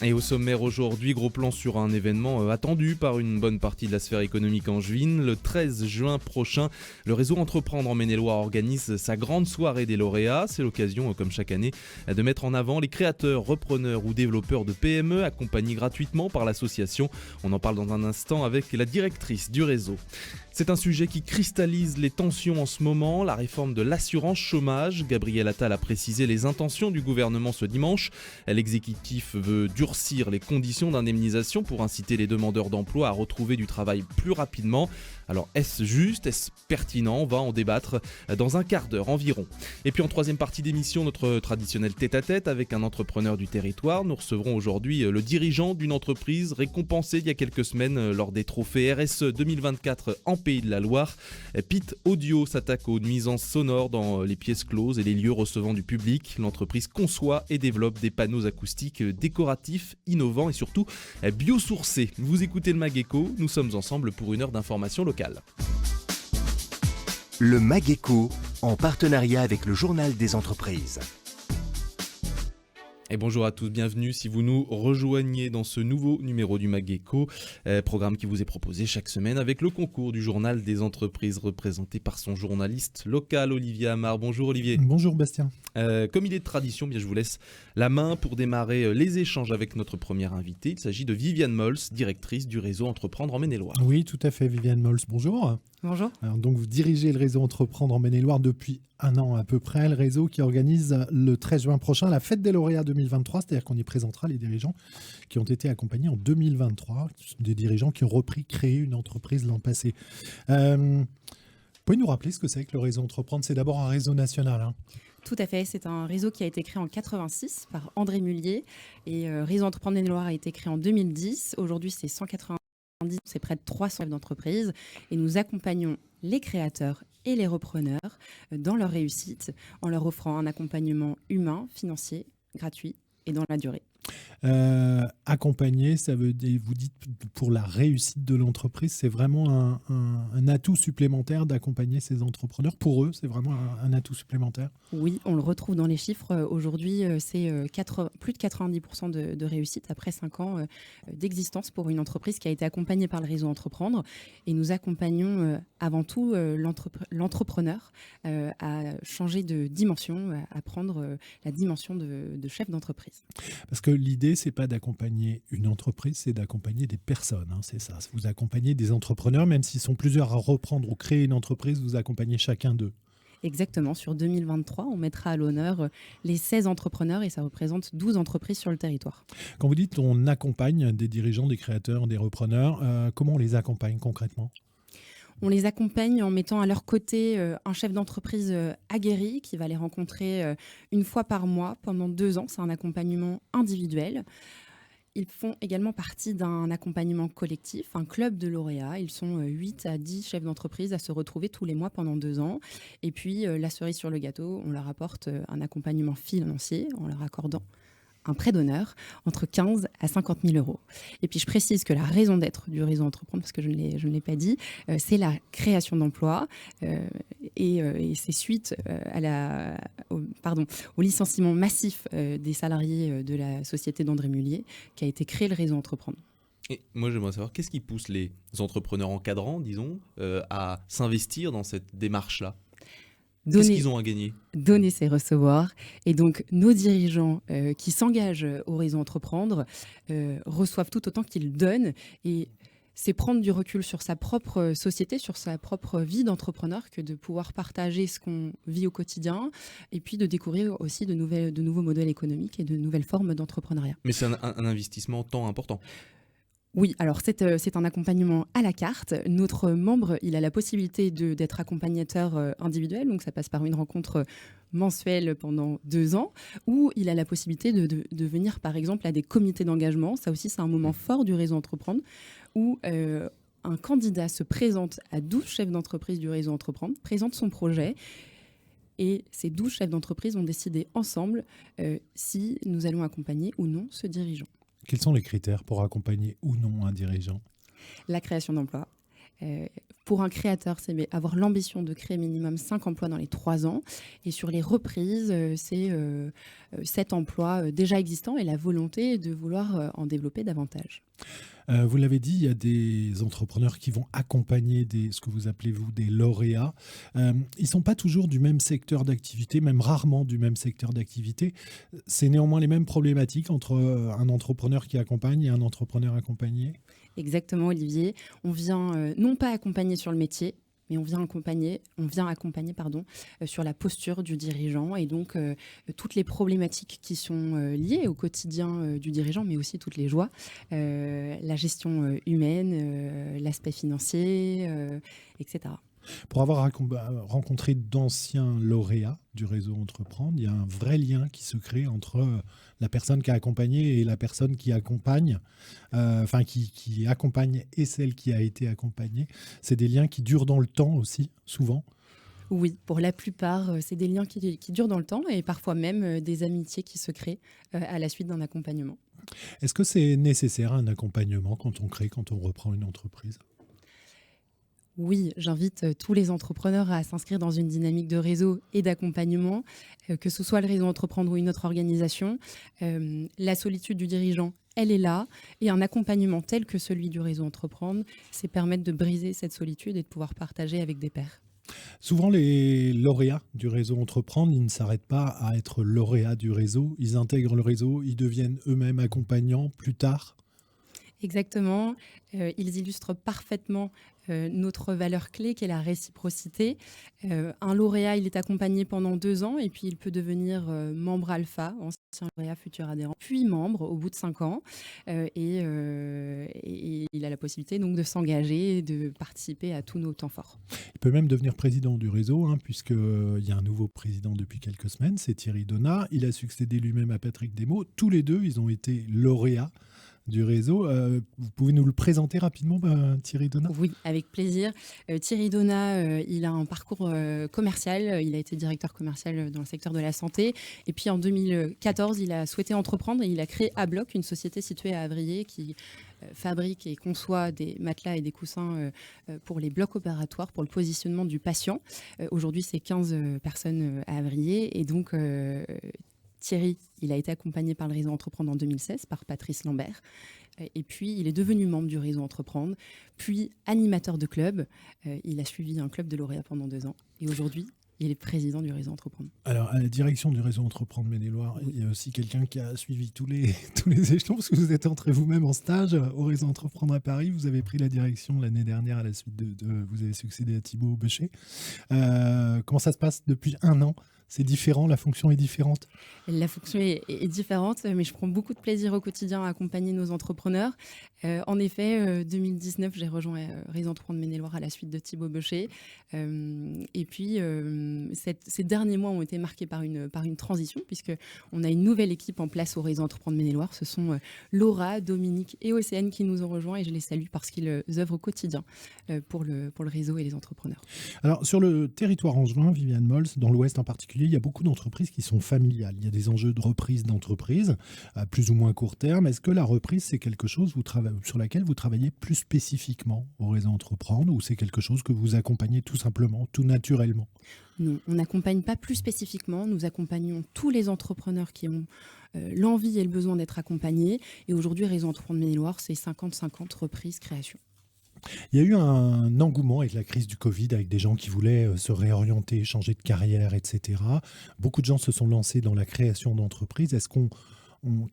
Et au sommaire aujourd'hui, gros plan sur un événement attendu par une bonne partie de la sphère économique angevine. Le 13 juin prochain, le réseau Entreprendre en Maine-et-Loire organise sa grande soirée des lauréats. C'est l'occasion, comme chaque année, de mettre en avant les créateurs, repreneurs ou développeurs de PME accompagnés gratuitement par l'association. On en parle dans un instant avec la directrice du réseau. C'est un sujet qui cristallise les tensions en ce moment, la réforme de l'assurance chômage. Gabriel Attal a précisé les intentions du gouvernement ce dimanche. L'exécutif veut durcir les conditions d'indemnisation pour inciter les demandeurs d'emploi à retrouver du travail plus rapidement. Alors est-ce juste, est-ce pertinent? On va en débattre dans un quart d'heure environ. Et puis en troisième partie d'émission, notre traditionnel tête-à-tête avec un entrepreneur du territoire. Nous recevrons aujourd'hui le dirigeant d'une entreprise récompensée il y a quelques semaines lors des trophées RSE 2024 en Pays de la Loire. Pit Audio s'attaque aux nuisances sonores dans les pièces closes et les lieux recevant du public. L'entreprise conçoit et développe des panneaux acoustiques décoratifs, innovants et surtout biosourcés. Vous écoutez le Mag-Éco, nous sommes ensemble pour une heure d'information locale. Le Mag-Éco, en partenariat avec le Journal des entreprises. Et bonjour à tous, bienvenue si vous nous rejoignez dans ce nouveau numéro du Mag-Éco, programme qui vous est proposé chaque semaine avec le concours du Journal des entreprises représenté par son journaliste local Olivier Amar. Bonjour Olivier. Bonjour Bastien. Comme il est de tradition, bien je vous laisse la main pour démarrer les échanges avec notre première invitée. Il s'agit de Viviane Mols, directrice du réseau Entreprendre en Maine-et-Loire. Oui, tout à fait, Viviane Mols, bonjour. Bonjour. Alors, donc vous dirigez le réseau Entreprendre en Maine-et-Loire depuis un an à peu près, le réseau qui organise le 13 juin prochain la fête des lauréats 2023, c'est-à-dire qu'on y présentera les dirigeants qui ont été accompagnés en 2023, des dirigeants qui ont créé une entreprise l'an passé. Vous pouvez nous rappeler ce que c'est que le réseau Entreprendre? C'est d'abord un réseau national, hein. Tout à fait, c'est un réseau qui a été créé en 86 par André Mullier et Réseau Entreprendre Maine-et-Loire a été créé en 2010. Aujourd'hui, c'est 190, c'est près de 300 chefs d'entreprise et nous accompagnons les créateurs et les repreneurs dans leur réussite en leur offrant un accompagnement humain, financier, gratuit et dans la durée. Accompagner, ça veut dire, vous dites pour la réussite de l'entreprise, c'est vraiment un atout supplémentaire d'accompagner ces entrepreneurs. Pour eux, c'est vraiment un atout supplémentaire. Oui, on le retrouve dans les chiffres. Aujourd'hui, c'est plus de 90% de réussite après 5 ans d'existence pour une entreprise qui a été accompagnée par le réseau Entreprendre. Et nous accompagnons avant tout l'entrepreneur à changer de dimension, à prendre la dimension de chef d'entreprise. Parce que l'idée, c'est pas d'accompagner une entreprise, c'est d'accompagner des personnes, hein, c'est ça. Vous accompagnez des entrepreneurs, même s'ils sont plusieurs à reprendre ou créer une entreprise, vous accompagnez chacun d'eux. Exactement, sur 2023, on mettra à l'honneur les 16 entrepreneurs et ça représente 12 entreprises sur le territoire. Quand vous dites on accompagne des dirigeants, des créateurs, des repreneurs, comment on les accompagne concrètement ? On les accompagne en mettant à leur côté un chef d'entreprise aguerri qui va les rencontrer une fois par mois pendant 2 ans. C'est un accompagnement individuel. Ils font également partie d'un accompagnement collectif, un club de lauréats. Ils sont 8 à 10 chefs d'entreprise à se retrouver tous les mois pendant 2 ans. Et puis, la cerise sur le gâteau, on leur apporte un accompagnement financier en leur accordant un prêt d'honneur entre 15 à 50 000 euros. Et puis, je précise que la raison d'être du réseau Entreprendre, parce que je ne l'ai pas dit, c'est la création d'emplois et c'est suite au licenciement massif des salariés de la société d'André Mullier qui a été créé le réseau Entreprendre. Et moi, j'aimerais savoir, qu'est-ce qui pousse les entrepreneurs encadrants, disons, à s'investir dans cette démarche-là ? Qu'est-ce qu'ils ont à gagner ? Donner, c'est recevoir. Et donc, nos dirigeants qui s'engagent au réseau Entreprendre reçoivent tout autant qu'ils donnent. Et c'est prendre du recul sur sa propre société, sur sa propre vie d'entrepreneur que de pouvoir partager ce qu'on vit au quotidien et puis de découvrir aussi de nouveaux modèles économiques et de nouvelles formes d'entrepreneuriat. Mais c'est un investissement temps important. Oui, alors c'est un accompagnement à la carte. Notre membre, il a la possibilité d'être accompagnateur individuel, donc ça passe par une rencontre mensuelle pendant 2 ans, ou il a la possibilité de venir par exemple à des comités d'engagement. Ça aussi, c'est un moment fort du réseau Entreprendre, où un candidat se présente à 12 chefs d'entreprise du réseau Entreprendre, présente son projet, et ces 12 chefs d'entreprise vont décider ensemble si nous allons accompagner ou non ce dirigeant. Quels sont les critères pour accompagner ou non un dirigeant ? La création d'emplois, Pour un créateur, c'est avoir l'ambition de créer minimum 5 emplois dans les 3 ans. Et sur les reprises, c'est 7 emplois déjà existants et la volonté de vouloir en développer davantage. Vous l'avez dit, il y a des entrepreneurs qui vont accompagner ce que vous appelez, vous, des lauréats. Ils ne sont pas toujours du même secteur d'activité, même rarement du même secteur d'activité. C'est néanmoins les mêmes problématiques entre un entrepreneur qui accompagne et un entrepreneur accompagné. Exactement, Olivier. On vient non pas accompagner sur le métier, mais on vient accompagner sur la posture du dirigeant et donc toutes les problématiques qui sont liées au quotidien du dirigeant, mais aussi toutes les joies, la gestion humaine, l'aspect financier, etc. Pour avoir rencontré d'anciens lauréats du réseau Entreprendre, il y a un vrai lien qui se crée entre la personne qui a accompagné et la personne qui accompagne, qui accompagne et celle qui a été accompagnée. C'est des liens qui durent dans le temps aussi, souvent. Oui, pour la plupart, c'est des liens qui durent dans le temps et parfois même des amitiés qui se créent à la suite d'un accompagnement. Est-ce que c'est nécessaire un accompagnement quand on reprend une entreprise ? Oui, j'invite tous les entrepreneurs à s'inscrire dans une dynamique de réseau et d'accompagnement, que ce soit le réseau Entreprendre ou une autre organisation. La solitude du dirigeant, elle est là, et un accompagnement tel que celui du réseau Entreprendre, c'est permettre de briser cette solitude et de pouvoir partager avec des pairs. Souvent, les lauréats du réseau Entreprendre, ils ne s'arrêtent pas à être lauréats du réseau. Ils intègrent le réseau, ils deviennent eux-mêmes accompagnants plus tard. Exactement. Ils illustrent parfaitement notre valeur clé qui est la réciprocité. Un lauréat, il est accompagné pendant 2 ans et puis il peut devenir membre alpha, ancien lauréat, futur adhérent, puis membre au bout de 5 ans. Et il a la possibilité donc de s'engager et de participer à tous nos temps forts. Il peut même devenir président du réseau, puisqu'il y a un nouveau président depuis quelques semaines, c'est Thierry Donat. Il a succédé lui-même à Patrick Desmaux. Tous les deux, ils ont été lauréats du réseau. Vous pouvez nous le présenter rapidement, Thierry Donat ? Oui, avec plaisir. Thierry Donat, il a un parcours commercial. Il a été directeur commercial dans le secteur de la santé. Et puis en 2014, il a souhaité entreprendre et il a créé Abloc, une société située à Avrier qui fabrique et conçoit des matelas et des coussins pour les blocs opératoires, pour le positionnement du patient. Aujourd'hui, c'est 15 personnes à Avrier. Et donc, Thierry, il a été accompagné par le réseau Entreprendre en 2016, par Patrice Lambert. Et puis, il est devenu membre du réseau Entreprendre, puis animateur de club. Il a suivi un club de lauréats pendant 2 ans. Et aujourd'hui, il est président du réseau Entreprendre. Alors, à la direction du réseau Entreprendre Maine-et-Loire, il y a aussi quelqu'un qui a suivi tous les échelons, parce que vous êtes entré vous-même en stage au réseau Entreprendre à Paris. Vous avez pris la direction l'année dernière à la suite vous avez succédé à Thibaut Bechet. Comment ça se passe depuis 1 an ? C'est différent, la fonction est différente ? La fonction est différente, mais je prends beaucoup de plaisir au quotidien à accompagner nos entrepreneurs. En effet, 2019, j'ai rejoint Réseau Entreprendre Maine-et-Loire à la suite de Thibaut Bechet. Et puis, ces derniers mois ont été marqués par une transition, puisqu'on a une nouvelle équipe en place au Réseau Entreprendre Maine-et-Loire. Ce sont Laura, Dominique et Océane qui nous ont rejoints et je les salue parce qu'ils œuvrent au quotidien pour le réseau et les entrepreneurs. Alors, sur le territoire angevin, Viviane Mols, dans l'Ouest en particulier, il y a beaucoup d'entreprises qui sont familiales. Il y a des enjeux de reprise d'entreprise à plus ou moins court terme. Est-ce que la reprise, c'est quelque chose sur laquelle vous travaillez plus spécifiquement au réseau Entreprendre ou c'est quelque chose que vous accompagnez tout simplement, tout naturellement ? Non, on n'accompagne pas plus spécifiquement. Nous accompagnons tous les entrepreneurs qui ont l'envie et le besoin d'être accompagnés. Et aujourd'hui, Réseau Entreprendre Maine-et-Loire, c'est 50-50 reprise, création. Il y a eu un engouement avec la crise du Covid, avec des gens qui voulaient se réorienter, changer de carrière, etc. Beaucoup de gens se sont lancés dans la création d'entreprises. Est-ce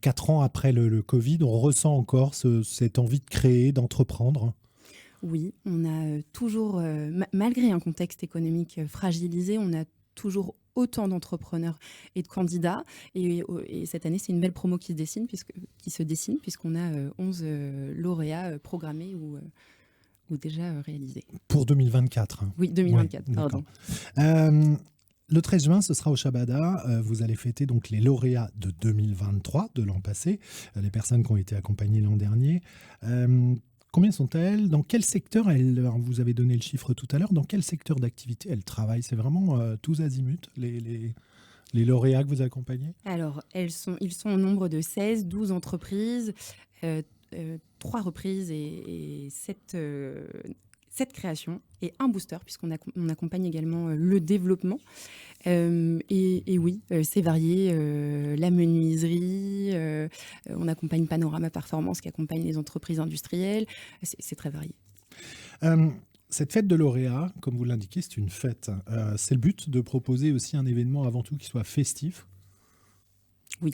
4 ans après le Covid, on ressent encore cette envie de créer, d'entreprendre ? Oui, on a toujours, malgré un contexte économique fragilisé, on a toujours autant d'entrepreneurs et de candidats. Et cette année, c'est une belle promo qui se dessine, puisqu'on a 11 lauréats programmés ou déjà réalisés. Pour 2024. Oui, 2024, ouais, pardon. Le 13 juin, ce sera au Shabada. Vous allez fêter donc les lauréats de 2023, de l'an passé, les personnes qui ont été accompagnées l'an dernier. Combien sont-elles ? Dans quel secteur vous avez donné le chiffre tout à l'heure. Dans quel secteur d'activité elles travaillent ? C'est vraiment tous azimuts, les lauréats que vous accompagnez ? Alors, ils sont au nombre de 16, 12 entreprises, 3 reprises et 7 7 créations et un booster, puisqu'on on accompagne également le développement. Et oui, c'est varié. La menuiserie, on accompagne Panorama Performance qui accompagne les entreprises industrielles. C'est très varié. Cette fête de lauréats, comme vous l'indiquez, c'est une fête. C'est le but de proposer aussi un événement avant tout qui soit festif. Oui.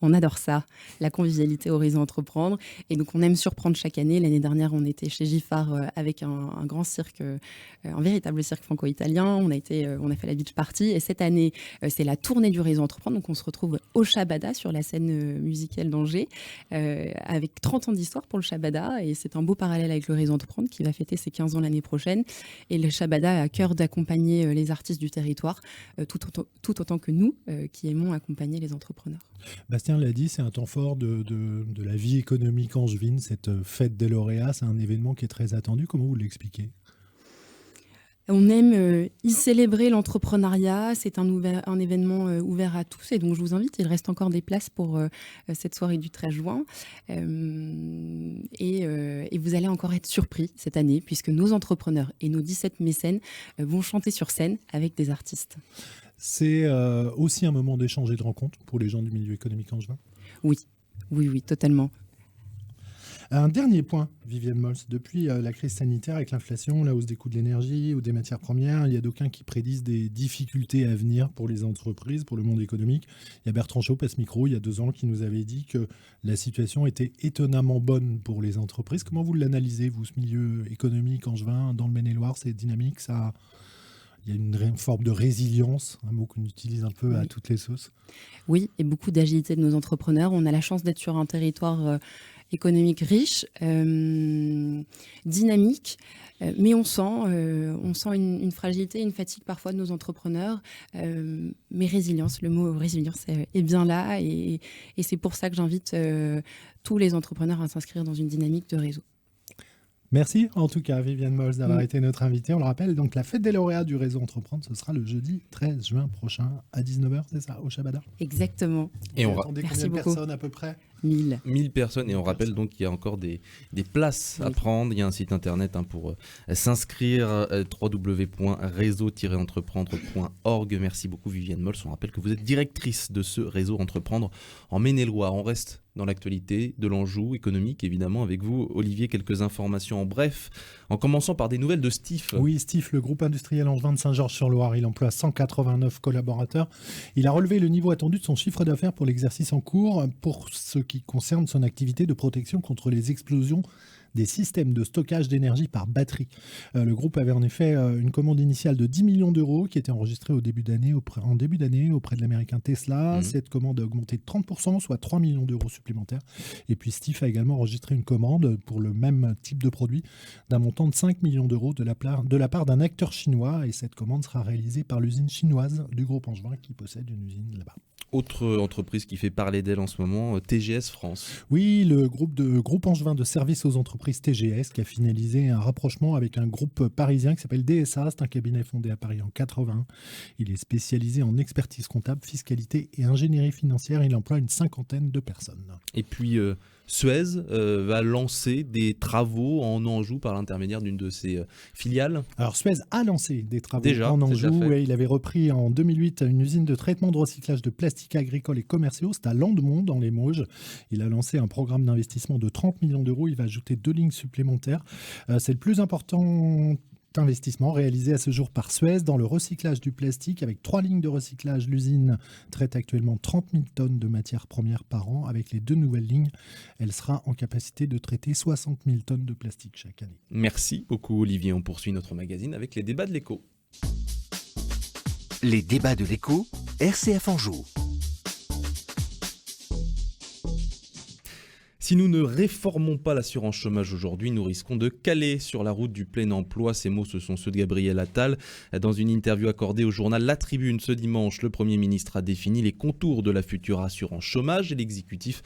On adore ça, la convivialité Horizon Entreprendre. Et donc, on aime surprendre chaque année. L'année dernière, on était chez Giffard avec un grand cirque, un véritable cirque franco-italien. On a fait la beach party. Et cette année, c'est la tournée du Réseau Entreprendre. Donc, on se retrouve au Shabada, sur la scène musicale d'Angers, avec 30 ans d'histoire pour le Shabada. Et c'est un beau parallèle avec le Réseau Entreprendre qui va fêter ses 15 ans l'année prochaine. Et le Shabada a à cœur d'accompagner les artistes du territoire, tout autant que nous, qui aimons accompagner les entrepreneurs. Bastien l'a dit, c'est un temps fort de la vie économique angevine, cette fête des lauréats. C'est un événement qui est très attendu. Comment vous l'expliquez ? On aime y célébrer l'entrepreneuriat. C'est un événement ouvert à tous. Et donc, je vous invite, il reste encore des places pour cette soirée du 13 juin. Et vous allez encore être surpris cette année, puisque nos entrepreneurs et nos 17 mécènes vont chanter sur scène avec des artistes. C'est aussi un moment d'échange et de rencontre pour les gens du milieu économique angevin ? Oui, totalement. Un dernier point, Viviane Mols. Depuis la crise sanitaire avec l'inflation, la hausse des coûts de l'énergie ou des matières premières, il y a d'aucuns qui prédisent des difficultés à venir pour les entreprises, pour le monde économique. Il y a Bertrand Chaup à ce micro, il y a 2 ans, qui nous avait dit que la situation était étonnamment bonne pour les entreprises. Comment vous l'analysez, vous, ce milieu économique angevin, dans le Maine-et-Loire, c'est dynamique, ça... Il y a une forme de résilience, un mot qu'on utilise un peu à toutes les sauces. Oui, et beaucoup d'agilité de nos entrepreneurs. On a la chance d'être sur un territoire économique riche, dynamique, mais on sent une fragilité, une fatigue parfois de nos entrepreneurs. Mais résilience, le mot résilience est bien là. Et c'est pour ça que j'invite tous les entrepreneurs à s'inscrire dans une dynamique de réseau. Merci en tout cas, Viviane Mols, d'avoir été notre invitée. On le rappelle, donc la fête des lauréats du Réseau Entreprendre, ce sera le jeudi 13 juin prochain à 19h, c'est ça, au Shabada ? Exactement. Et on attendait combien de personnes à peu près ? 1000 personnes. Et on rappelle donc qu'il y a encore des places à prendre. Il y a un site internet pour s'inscrire, www.réseau-entreprendre.org. Merci beaucoup, Viviane Mols. On rappelle que vous êtes directrice de ce Réseau Entreprendre en Maine-et-Loire. On reste dans l'actualité de l'Anjou économique, évidemment, avec vous, Olivier. Quelques informations en bref, en commençant par des nouvelles de Stif. Oui, Stif, le groupe industriel angevin de Saint-Georges-sur-Loire, il emploie 189 collaborateurs. Il a relevé le niveau attendu de son chiffre d'affaires pour l'exercice en cours, pour ce qui concerne son activité de protection contre les explosions des systèmes de stockage d'énergie par batterie. Le groupe avait en effet une commande initiale de 10 millions d'euros qui était enregistrée en début d'année auprès de l'américain Tesla. Cette commande a augmenté de 30%, soit 3 millions d'euros supplémentaires. Et puis Stif a également enregistré une commande pour le même type de produit d'un montant de 5 millions d'euros de la part d'un acteur chinois. Et cette commande sera réalisée par l'usine chinoise du groupe angevin qui possède une usine là-bas. Autre entreprise qui fait parler d'elle en ce moment, TGS France. Oui, le groupe angevin de services aux entreprises TGS qui a finalisé un rapprochement avec un groupe parisien qui s'appelle DSA. C'est un cabinet fondé à Paris en 80. Il est spécialisé en expertise comptable, fiscalité et ingénierie financière. Il emploie une 50aine de personnes. Et puis Suez va lancer des travaux en Anjou par l'intermédiaire d'une de ses filiales. Alors Suez a lancé des travaux en Anjou. Il avait repris en 2008 une usine de traitement de recyclage de plastique agricole et commerciaux. C'est à Landemont dans les Mauges. Il a lancé un programme d'investissement de 30 millions d'euros. Il va ajouter 2 lignes supplémentaires. C'est le plus important investissement réalisé à ce jour par Suez dans le recyclage du plastique. Avec 3 lignes de recyclage, l'usine traite actuellement 30 000 tonnes de matières premières par an. Avec les 2 nouvelles lignes, elle sera en capacité de traiter 60 000 tonnes de plastique chaque année. Merci beaucoup Olivier. On poursuit notre magazine avec les débats de l'écho. Les débats de l'écho, RCF Anjou. Si nous ne réformons pas l'assurance chômage aujourd'hui, nous risquons de caler sur la route du plein emploi. Ces mots, ce sont ceux de Gabriel Attal. Dans une interview accordée au journal La Tribune ce dimanche, le Premier ministre a défini les contours de la future assurance chômage et l'exécutif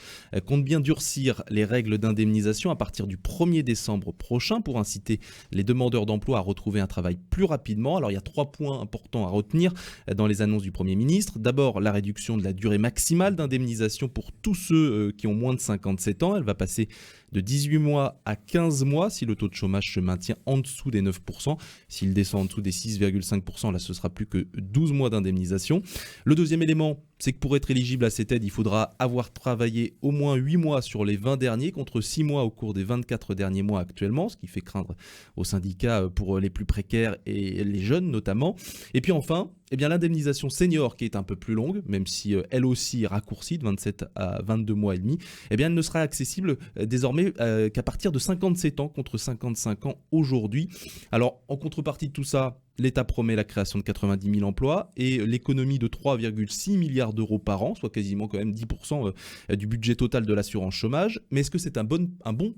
compte bien durcir les règles d'indemnisation à partir du 1er décembre prochain pour inciter les demandeurs d'emploi à retrouver un travail plus rapidement. Alors il y a 3 points importants à retenir dans les annonces du Premier ministre. D'abord, la réduction de la durée maximale d'indemnisation pour tous ceux qui ont moins de 57 ans. ans. Elle va passer de 18 mois à 15 mois si le taux de chômage se maintient en dessous des 9%. S'il descend en dessous des 6,5%, là ce sera plus que 12 mois d'indemnisation. Le deuxième élément, c'est que pour être éligible à cette aide, il faudra avoir travaillé au moins 8 mois sur les 20 derniers, contre 6 mois au cours des 24 derniers mois actuellement, ce qui fait craindre aux syndicats pour les plus précaires et les jeunes notamment. Et puis enfin, l'indemnisation senior, qui est un peu plus longue, même si elle aussi est raccourcie de 27 à 22 mois et demi, elle ne sera accessible désormais qu'à partir de 57 ans, contre 55 ans aujourd'hui. Alors, en contrepartie de tout ça, l'État promet la création de 90 000 emplois et l'économie de 3,6 milliards d'euros par an, soit quasiment quand même 10% du budget total de l'assurance chômage. Mais est-ce que c'est un bon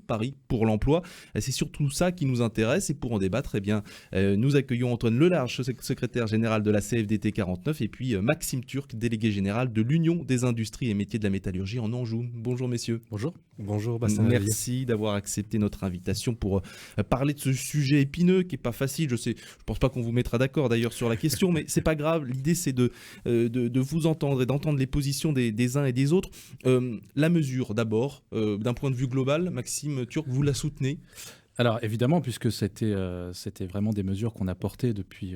pari pour l'emploi ? C'est surtout ça qui nous intéresse. Et pour en débattre, nous accueillons Antoine Lelarge, secrétaire général de la CFDT 49, et puis Maxime Turc, délégué général de l'Union des industries et métiers de la métallurgie en Anjou. Bonjour messieurs. Bonjour. Bonjour Bastien. Merci d'avoir accepté notre invitation pour parler de ce sujet épineux qui n'est pas facile. Je pense pas qu'on vous mettra d'accord d'ailleurs sur la question, mais c'est pas grave. L'idée c'est de vous entendre et d'entendre les positions des uns et des autres. La mesure d'abord, d'un point de vue global, Maxime Turc, vous la soutenez ? Alors évidemment, puisque c'était vraiment des mesures qu'on a portées depuis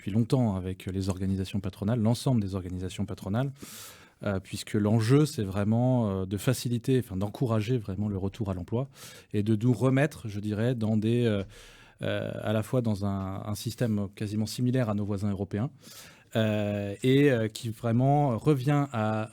longtemps avec les organisations patronales, l'ensemble des organisations patronales, puisque l'enjeu c'est vraiment de faciliter, d'encourager vraiment le retour à l'emploi et de nous remettre, je dirais, dans à la fois dans un système quasiment similaire à nos voisins européens, qui vraiment revient à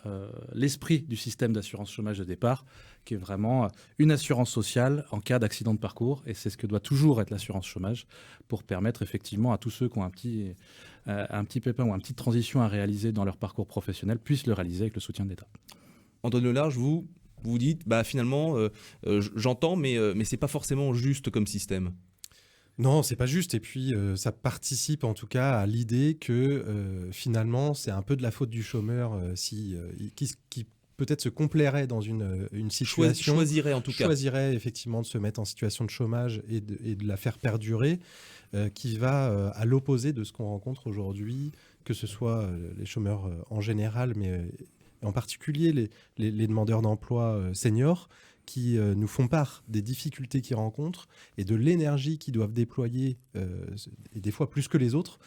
l'esprit du système d'assurance chômage de départ, qui est vraiment une assurance sociale en cas d'accident de parcours, et c'est ce que doit toujours être l'assurance chômage, pour permettre effectivement à tous ceux qui ont un petit pépin ou une petite transition à réaliser dans leur parcours professionnel puissent le réaliser avec le soutien de l'État. Antoine Lelarge, vous dites, finalement, j'entends, mais c'est pas forcément juste comme système. Non, c'est pas juste. Et puis, ça participe en tout cas à l'idée que finalement, c'est un peu de la faute du chômeur qui peut-être se complairait dans une situation. Choisirait effectivement de se mettre en situation de chômage et de la faire perdurer, qui va à l'opposé de ce qu'on rencontre aujourd'hui, que ce soit les chômeurs en général, mais en particulier les demandeurs d'emploi seniors, qui nous font part des difficultés qu'ils rencontrent et de l'énergie qu'ils doivent déployer, et des fois plus que les autres,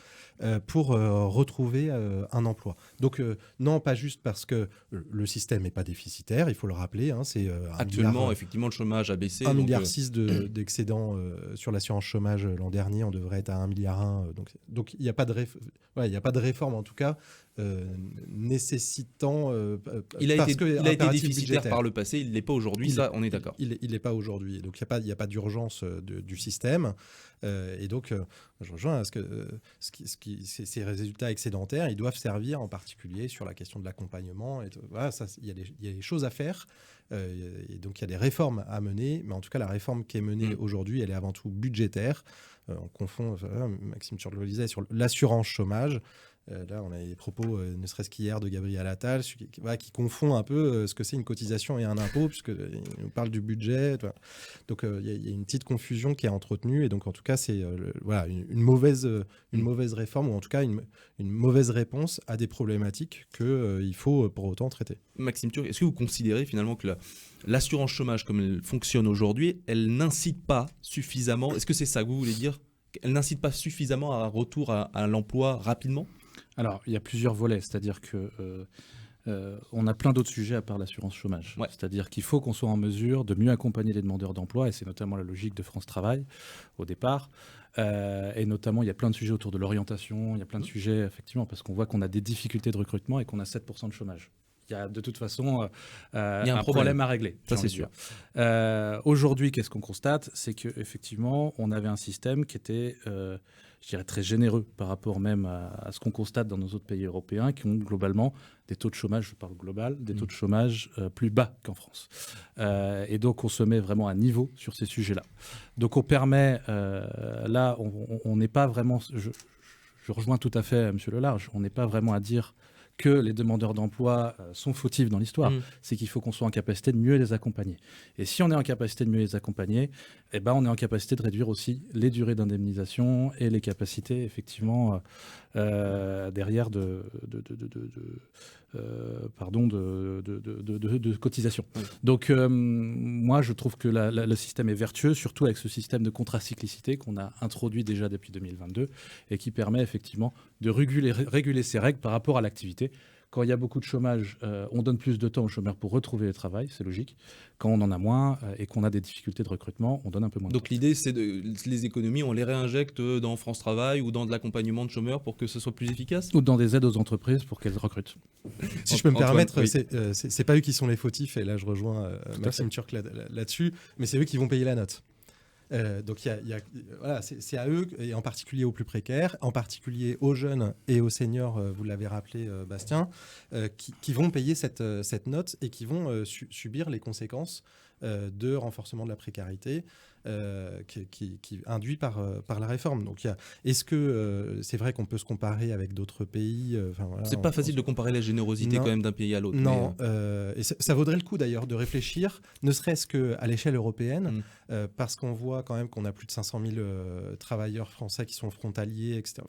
pour retrouver un emploi. Donc non, pas juste parce que le système n'est pas déficitaire, il faut le rappeler. C'est actuellement, effectivement, le chomage a baissé. 1,6 milliard d'excédent sur l'assurance chômage l'an dernier, on devrait être à 1,1 milliard. Donc il n'y a pas de réforme, en tout cas, nécessitant... il a été déficitaire par le passé, il ne l'est pas aujourd'hui, on est d'accord. Il n'est pas aujourd'hui, donc il n'y a pas d'urgence du système. Et donc, je rejoins à ces résultats excédentaires, ils doivent servir en particulier sur la question de l'accompagnement. Il y a des choses à faire, et donc il y a des réformes à mener, mais en tout cas, la réforme qui est menée aujourd'hui, elle est avant tout budgétaire. On confond, Maxime Turc le disait, sur l'assurance chômage. Là, on a des propos, ne serait-ce qu'hier, de Gabriel Attal, qui confond un peu ce que c'est une cotisation et un impôt, puisqu'il nous parle du budget. Donc, il y a une petite confusion qui est entretenue. Et donc, en tout cas, c'est une mauvaise réforme, ou en tout cas une mauvaise réponse à des problématiques qu'il faut pour autant traiter. Maxime Turc, est-ce que vous considérez finalement que l'assurance chômage, comme elle fonctionne aujourd'hui, elle n'incite pas suffisamment, est-ce que c'est ça que vous voulez dire ? Elle n'incite pas suffisamment à un retour à l'emploi rapidement ? Alors, il y a plusieurs volets, c'est-à-dire que on a plein d'autres sujets à part l'assurance chômage. Ouais. C'est-à-dire qu'il faut qu'on soit en mesure de mieux accompagner les demandeurs d'emploi, et c'est notamment la logique de France Travail au départ. Et notamment, il y a plein de sujets autour de l'orientation, il y a plein de sujets, effectivement, parce qu'on voit qu'on a des difficultés de recrutement et qu'on a 7% de chômage. Il y a de toute façon un problème à régler. Ça, c'est sûr. Aujourd'hui, qu'est-ce qu'on constate ? C'est qu'effectivement, on avait un système qui était, je dirais, très généreux par rapport même à ce qu'on constate dans nos autres pays européens, qui ont globalement des taux de chômage, je parle global, des taux de chômage plus bas qu'en France. Et donc, on se met vraiment à niveau sur ces sujets-là. Donc, on permet, là, on n'est pas vraiment... Je rejoins tout à fait M. Lelarge, on n'est pas vraiment à dire que les demandeurs d'emploi sont fautifs dans l'histoire. C'est qu'il faut qu'on soit en capacité de mieux les accompagner. Et si on est en capacité de mieux les accompagner, on est en capacité de réduire aussi les durées d'indemnisation et les capacités, effectivement, derrière cotisation. Donc moi je trouve que le système est vertueux, surtout avec ce système de contracyclicité qu'on a introduit déjà depuis 2022 et qui permet effectivement de réguler ces règles par rapport à l'activité. Quand il y a beaucoup de chômage, on donne plus de temps aux chômeurs pour retrouver le travail, c'est logique. Quand on en a moins et qu'on a des difficultés de recrutement, on donne un peu moins de temps. Donc l'idée, c'est les économies, on les réinjecte dans France Travail ou dans de l'accompagnement de chômeurs pour que ce soit plus efficace ? Ou dans des aides aux entreprises pour qu'elles recrutent. Si je peux me Antoine, permettre, oui. c'est pas eux qui sont les fautifs, et là je rejoins Maxime Turc là-dessus, mais c'est eux qui vont payer la note. Donc voilà, c'est à eux, et en particulier aux plus précaires, en particulier aux jeunes et aux seniors, vous l'avez rappelé Bastien, qui vont payer cette note et qui vont subir les conséquences de renforcement de la précarité qui induit par la réforme. Donc est-ce que c'est vrai qu'on peut se comparer avec d'autres pays voilà, C'est pas facile de comparer la générosité quand même d'un pays à l'autre. Non, et ça vaudrait le coup d'ailleurs de réfléchir, ne serait-ce qu'à l'échelle européenne, parce qu'on voit quand même qu'on a plus de 500 000 travailleurs français qui sont frontaliers, etc.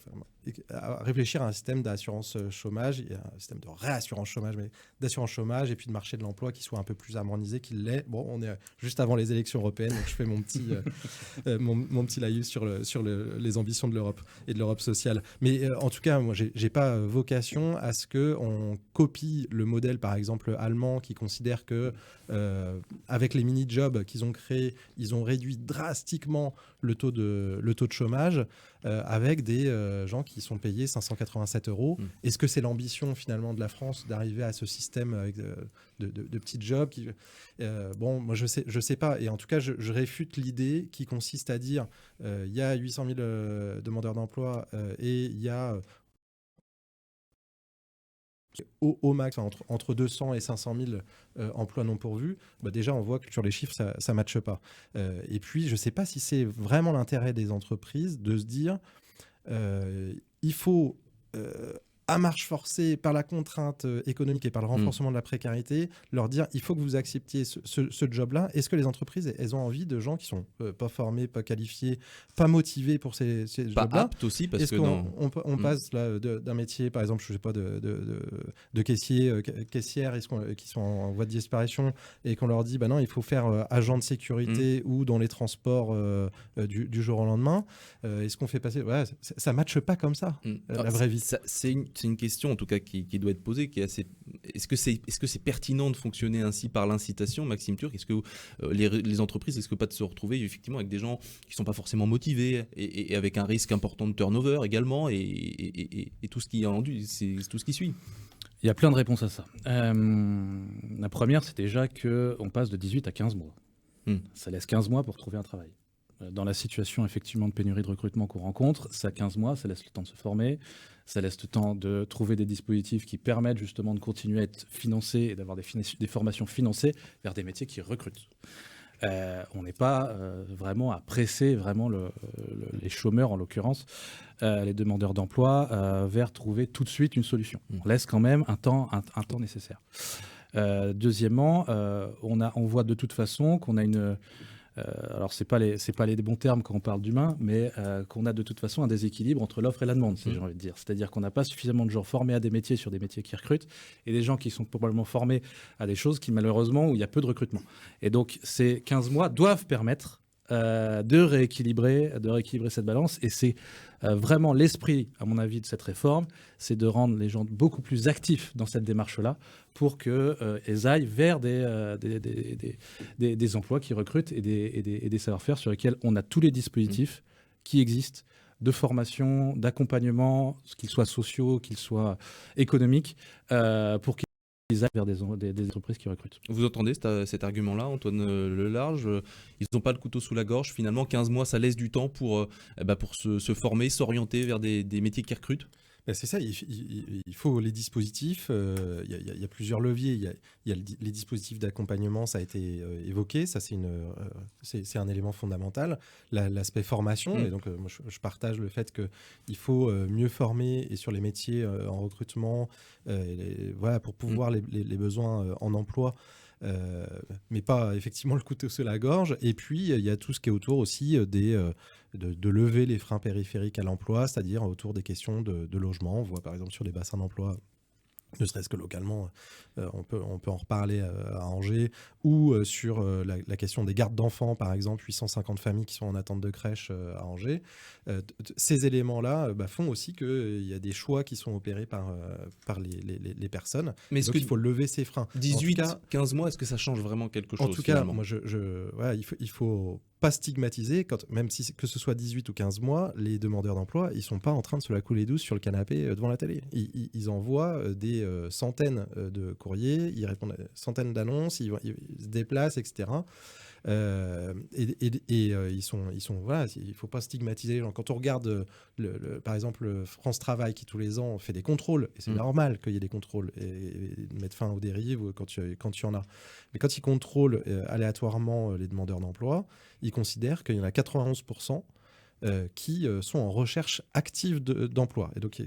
À réfléchir à un système d'assurance chômage, et un système de réassurance chômage, mais d'assurance chômage et puis de marché de l'emploi qui soit un peu plus harmonisé qu'il l'est. Bon, on est juste avant les élections européennes, donc je fais mon petit laïus sur les ambitions de l'Europe et de l'Europe sociale. Mais en tout cas, moi, j'ai pas vocation à ce qu'on copie le modèle, par exemple, allemand, qui considère que avec les mini-jobs qu'ils ont créés, ils ont réduit drastiquement le taux de chômage avec des gens qui sont payés 587 €. Est-ce que c'est l'ambition finalement de la France d'arriver à ce système avec de petits jobs bon, moi je sais pas. Et en tout cas, je réfute l'idée qui consiste à dire il y a 800 000 demandeurs d'emploi et il y a au max entre 200 et 500 000 emplois non pourvus. Déjà on voit que sur les chiffres ça ne matche pas, et puis je ne sais pas si c'est vraiment l'intérêt des entreprises de se dire il faut à marche forcée par la contrainte économique et par le renforcement de la précarité, leur dire il faut que vous acceptiez ce job-là. Est-ce que les entreprises, elles ont envie de gens qui sont pas formés, pas qualifiés, pas motivés pour ces jobs-là? Pas aptes aussi, parce Est-ce qu'on passe là d'un métier, par exemple, je sais pas, de caissière qui sont en voie de disparition, et qu'on leur dit bah non, il faut faire agent de sécurité ou dans les transports du jour au lendemain. Est-ce qu'on fait passer ça matche pas comme ça la vraie vie. C'est une question en tout cas qui doit être posée, qui est assez. Est-ce que c'est pertinent de fonctionner ainsi par l'incitation, Maxime Turc? Est-ce que les entreprises risquent pas de se retrouver effectivement avec des gens qui sont pas forcément motivés et avec un risque important de turnover également et tout ce qui c'est tout ce qui suit? Il y a plein de réponses à ça. La première, c'est déjà qu'on passe de 18 à 15 mois. Ça laisse 15 mois pour trouver un travail. Dans la situation effectivement de pénurie de recrutement qu'on rencontre, ça 15 mois, ça laisse le temps de se former, ça laisse le temps de trouver des dispositifs qui permettent justement de continuer à être financés et d'avoir des formations financées vers des métiers qui recrutent. On n'est pas vraiment à presser vraiment les chômeurs, en l'occurrence, les demandeurs d'emploi, vers trouver tout de suite une solution. On laisse quand même un temps nécessaire. Deuxièmement, on voit de toute façon qu'on a une... alors c'est pas les bons termes quand on parle d'humain, mais qu'on a de toute façon un déséquilibre entre l'offre et la demande, si j'ai envie de dire. C'est-à-dire qu'on n'a pas suffisamment de gens formés à des métiers sur des métiers qui recrutent, et des gens qui sont probablement formés à des choses qui malheureusement où il y a peu de recrutement. Et donc ces 15 mois doivent permettre de rééquilibrer cette balance, et c'est vraiment l'esprit, à mon avis, de cette réforme, c'est de rendre les gens beaucoup plus actifs dans cette démarche-là pour qu'ils aillent vers des emplois qui recrutent et des savoir-faire sur lesquels on a tous les dispositifs qui existent de formation, d'accompagnement, qu'ils soient sociaux, qu'ils soient économiques, pour qu'ils aillent vers des entreprises qui recrutent. Vous entendez cet argument-là, Antoine Lelarge? Ils n'ont pas le couteau sous la gorge. Finalement, 15 mois, ça laisse du temps pour se former, s'orienter vers des métiers qui recrutent. C'est ça, il faut les dispositifs. Il y a plusieurs leviers. Il y a les dispositifs d'accompagnement, ça a été évoqué. Ça, c'est un élément fondamental. L'aspect formation. Et donc, moi, je partage le fait qu'il faut mieux former, et sur les métiers en recrutement, pour pouvoir les besoins en emploi. Mais pas effectivement le couteau sous la gorge. Et puis il y a tout ce qui est autour aussi de lever les freins périphériques à l'emploi, c'est-à-dire autour des questions de logement. On voit par exemple sur les bassins d'emploi ne serait-ce que localement, on peut en reparler à Angers, ou sur la question des gardes d'enfants, par exemple, 850 familles qui sont en attente de crèche à Angers. Ces éléments-là font aussi qu'il y a des choix qui sont opérés par les personnes. Mais est-ce Donc, que il faut lever ces freins. 18, En tout cas, 15 mois, est-ce que ça change vraiment quelque chose en tout cas, finalement moi, voilà, il faut pas stigmatiser, même si que ce soit 18 ou 15 mois, les demandeurs d'emploi, ils sont pas en train de se la couler douce sur le canapé devant la télé. Ils envoient des centaines de courriers, ils répondent à des centaines d'annonces, ils se déplacent, etc. Ils sont voilà, il faut pas stigmatiser les gens. Quand on regarde par exemple France Travail qui tous les ans fait des contrôles, et c'est normal qu'il y ait des contrôles et de mettre fin aux dérives quand il y en a. Mais quand ils contrôlent aléatoirement les demandeurs d'emploi, ils considèrent qu'il y en a 91% qui sont en recherche active d'emploi. Et donc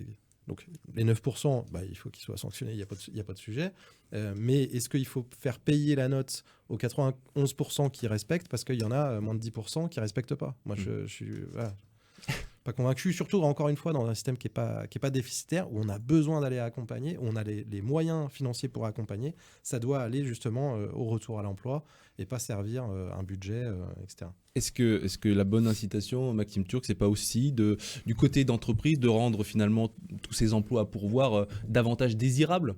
les 9%, il faut qu'ils soient sanctionnés, il n'y a pas de sujet. Mais est-ce qu'il faut faire payer la note aux 91% qui respectent, parce qu'il y en a moins de 10% qui ne respectent pas? Moi, je suis pas convaincu, surtout encore une fois dans un système qui est pas déficitaire, où on a besoin d'aller accompagner, où on a les moyens financiers pour accompagner. Ça doit aller justement au retour à l'emploi et pas servir un budget, etc. Est-ce que la bonne incitation, Maxime Turc, c'est pas aussi du côté d'entreprise de rendre finalement tous ces emplois à pourvoir davantage désirables?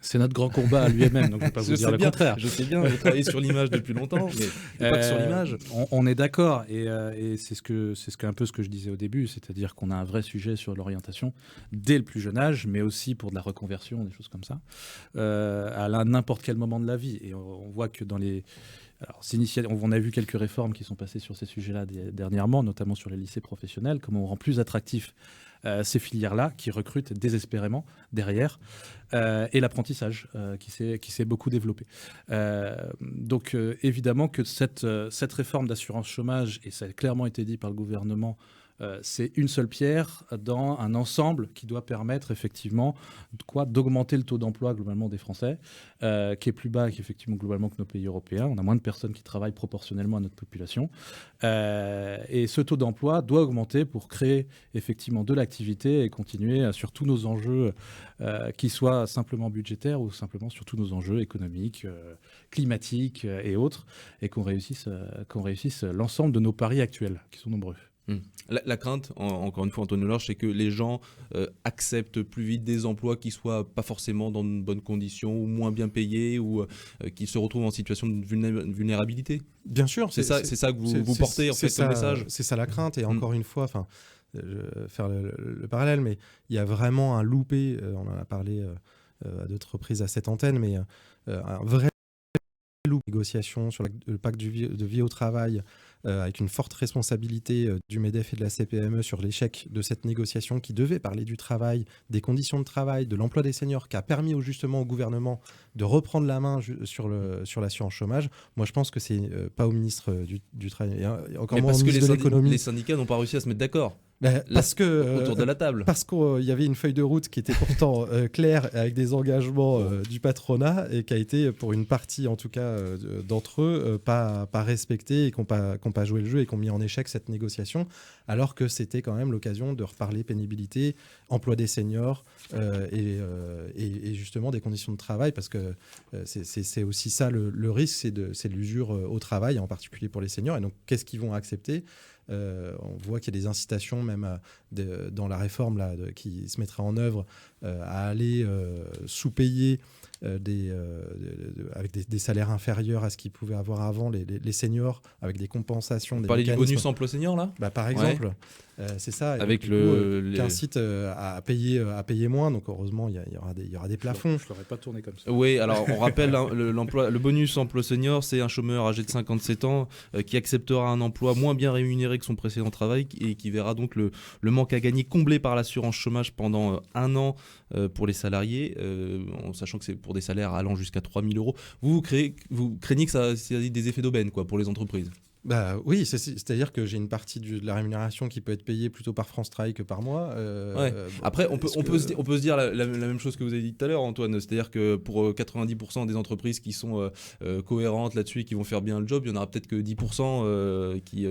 C'est notre grand combat à l'UMM, donc je ne vais pas vous dire le contraire. Je sais bien, j'ai travaillé sur l'image depuis longtemps, mais pas que sur l'image. On est d'accord, et c'est un peu ce que je disais au début, c'est-à-dire qu'on a un vrai sujet sur l'orientation dès le plus jeune âge, mais aussi pour de la reconversion, des choses comme ça, à n'importe quel moment de la vie. Et on voit que dans les... Alors, on a vu quelques réformes qui sont passées sur ces sujets-là dernièrement, notamment sur les lycées professionnels, comment on rend plus attractif ces filières-là qui recrutent désespérément derrière, et l'apprentissage qui s'est beaucoup développé. Donc évidemment que cette réforme d'assurance chômage, et ça a clairement été dit par le gouvernement, c'est une seule pierre dans un ensemble qui doit permettre effectivement d'augmenter le taux d'emploi globalement des Français, qui est plus bas qu'effectivement globalement que nos pays européens. On a moins de personnes qui travaillent proportionnellement à notre population. Et ce taux d'emploi doit augmenter pour créer effectivement de l'activité et continuer sur tous nos enjeux, qui soient simplement budgétaires ou simplement sur tous nos enjeux économiques, climatiques et autres, et qu'on réussisse l'ensemble de nos paris actuels, qui sont nombreux. La crainte, encore une fois, Antonio Lorge, c'est que les gens acceptent plus vite des emplois qui soient pas forcément dans de bonnes conditions ou moins bien payés, ou qui se retrouvent en situation de vulnérabilité. Bien sûr, c'est ça que vous portez en fait comme message. C'est ça la crainte, et encore une fois, je vais faire le parallèle, mais il y a vraiment un loupé. On en a parlé à d'autres reprises à cette antenne, mais un vrai loupé de négociation sur le pacte de vie au travail, avec une forte responsabilité du MEDEF et de la CPME sur l'échec de cette négociation qui devait parler du travail, des conditions de travail, de l'emploi des seniors, qui a permis justement au gouvernement de reprendre la main sur l'assurance chômage. Moi, je pense que c'est pas au ministre du Travail, et encore moins au ministre de l'Économie. Les syndicats n'ont pas réussi à se mettre d'accord. Autour de la table. Parce qu'il y avait une feuille de route qui était pourtant claire, avec des engagements du patronat, et qui a été, pour une partie en tout cas d'entre eux, pas respectée, et qui n'ont pas joué le jeu et qui ont mis en échec cette négociation, alors que c'était quand même l'occasion de reparler pénibilité, emploi des seniors, et justement des conditions de travail, parce que c'est aussi ça le risque, c'est l'usure au travail, en particulier pour les seniors. Et donc, qu'est-ce qu'ils vont accepter ? On voit qu'il y a des incitations même dans la réforme là, qui se mettra en œuvre à aller sous-payer avec des salaires inférieurs à ce qu'ils pouvaient avoir avant les seniors, avec des compensations. Vous parlez du bonus emploi senior là ? Par exemple, c'est ça. Avec qui incite à payer moins. Donc heureusement, il y aura des plafonds. Je ne l'aurais pas tourné comme ça. Oui, alors on rappelle, le bonus emploi senior, c'est un chômeur âgé de 57 ans qui acceptera un emploi moins bien rémunéré que son précédent travail, et qui verra donc le manque à gagner comblé par l'assurance chômage pendant un an pour les salariés, en sachant que c'est pour des salaires allant jusqu'à 3 000 euros. Vous craignez que ça ait des effets d'aubaine pour les entreprises ? Bah oui, c'est-à-dire que j'ai une partie de la rémunération qui peut être payée plutôt par France Travail que par moi. Ouais. Après, on peut se dire la même chose que vous avez dit tout à l'heure, Antoine. C'est-à-dire que pour 90% des entreprises qui sont cohérentes là-dessus et qui vont faire bien le job, il y en aura peut-être que 10% qui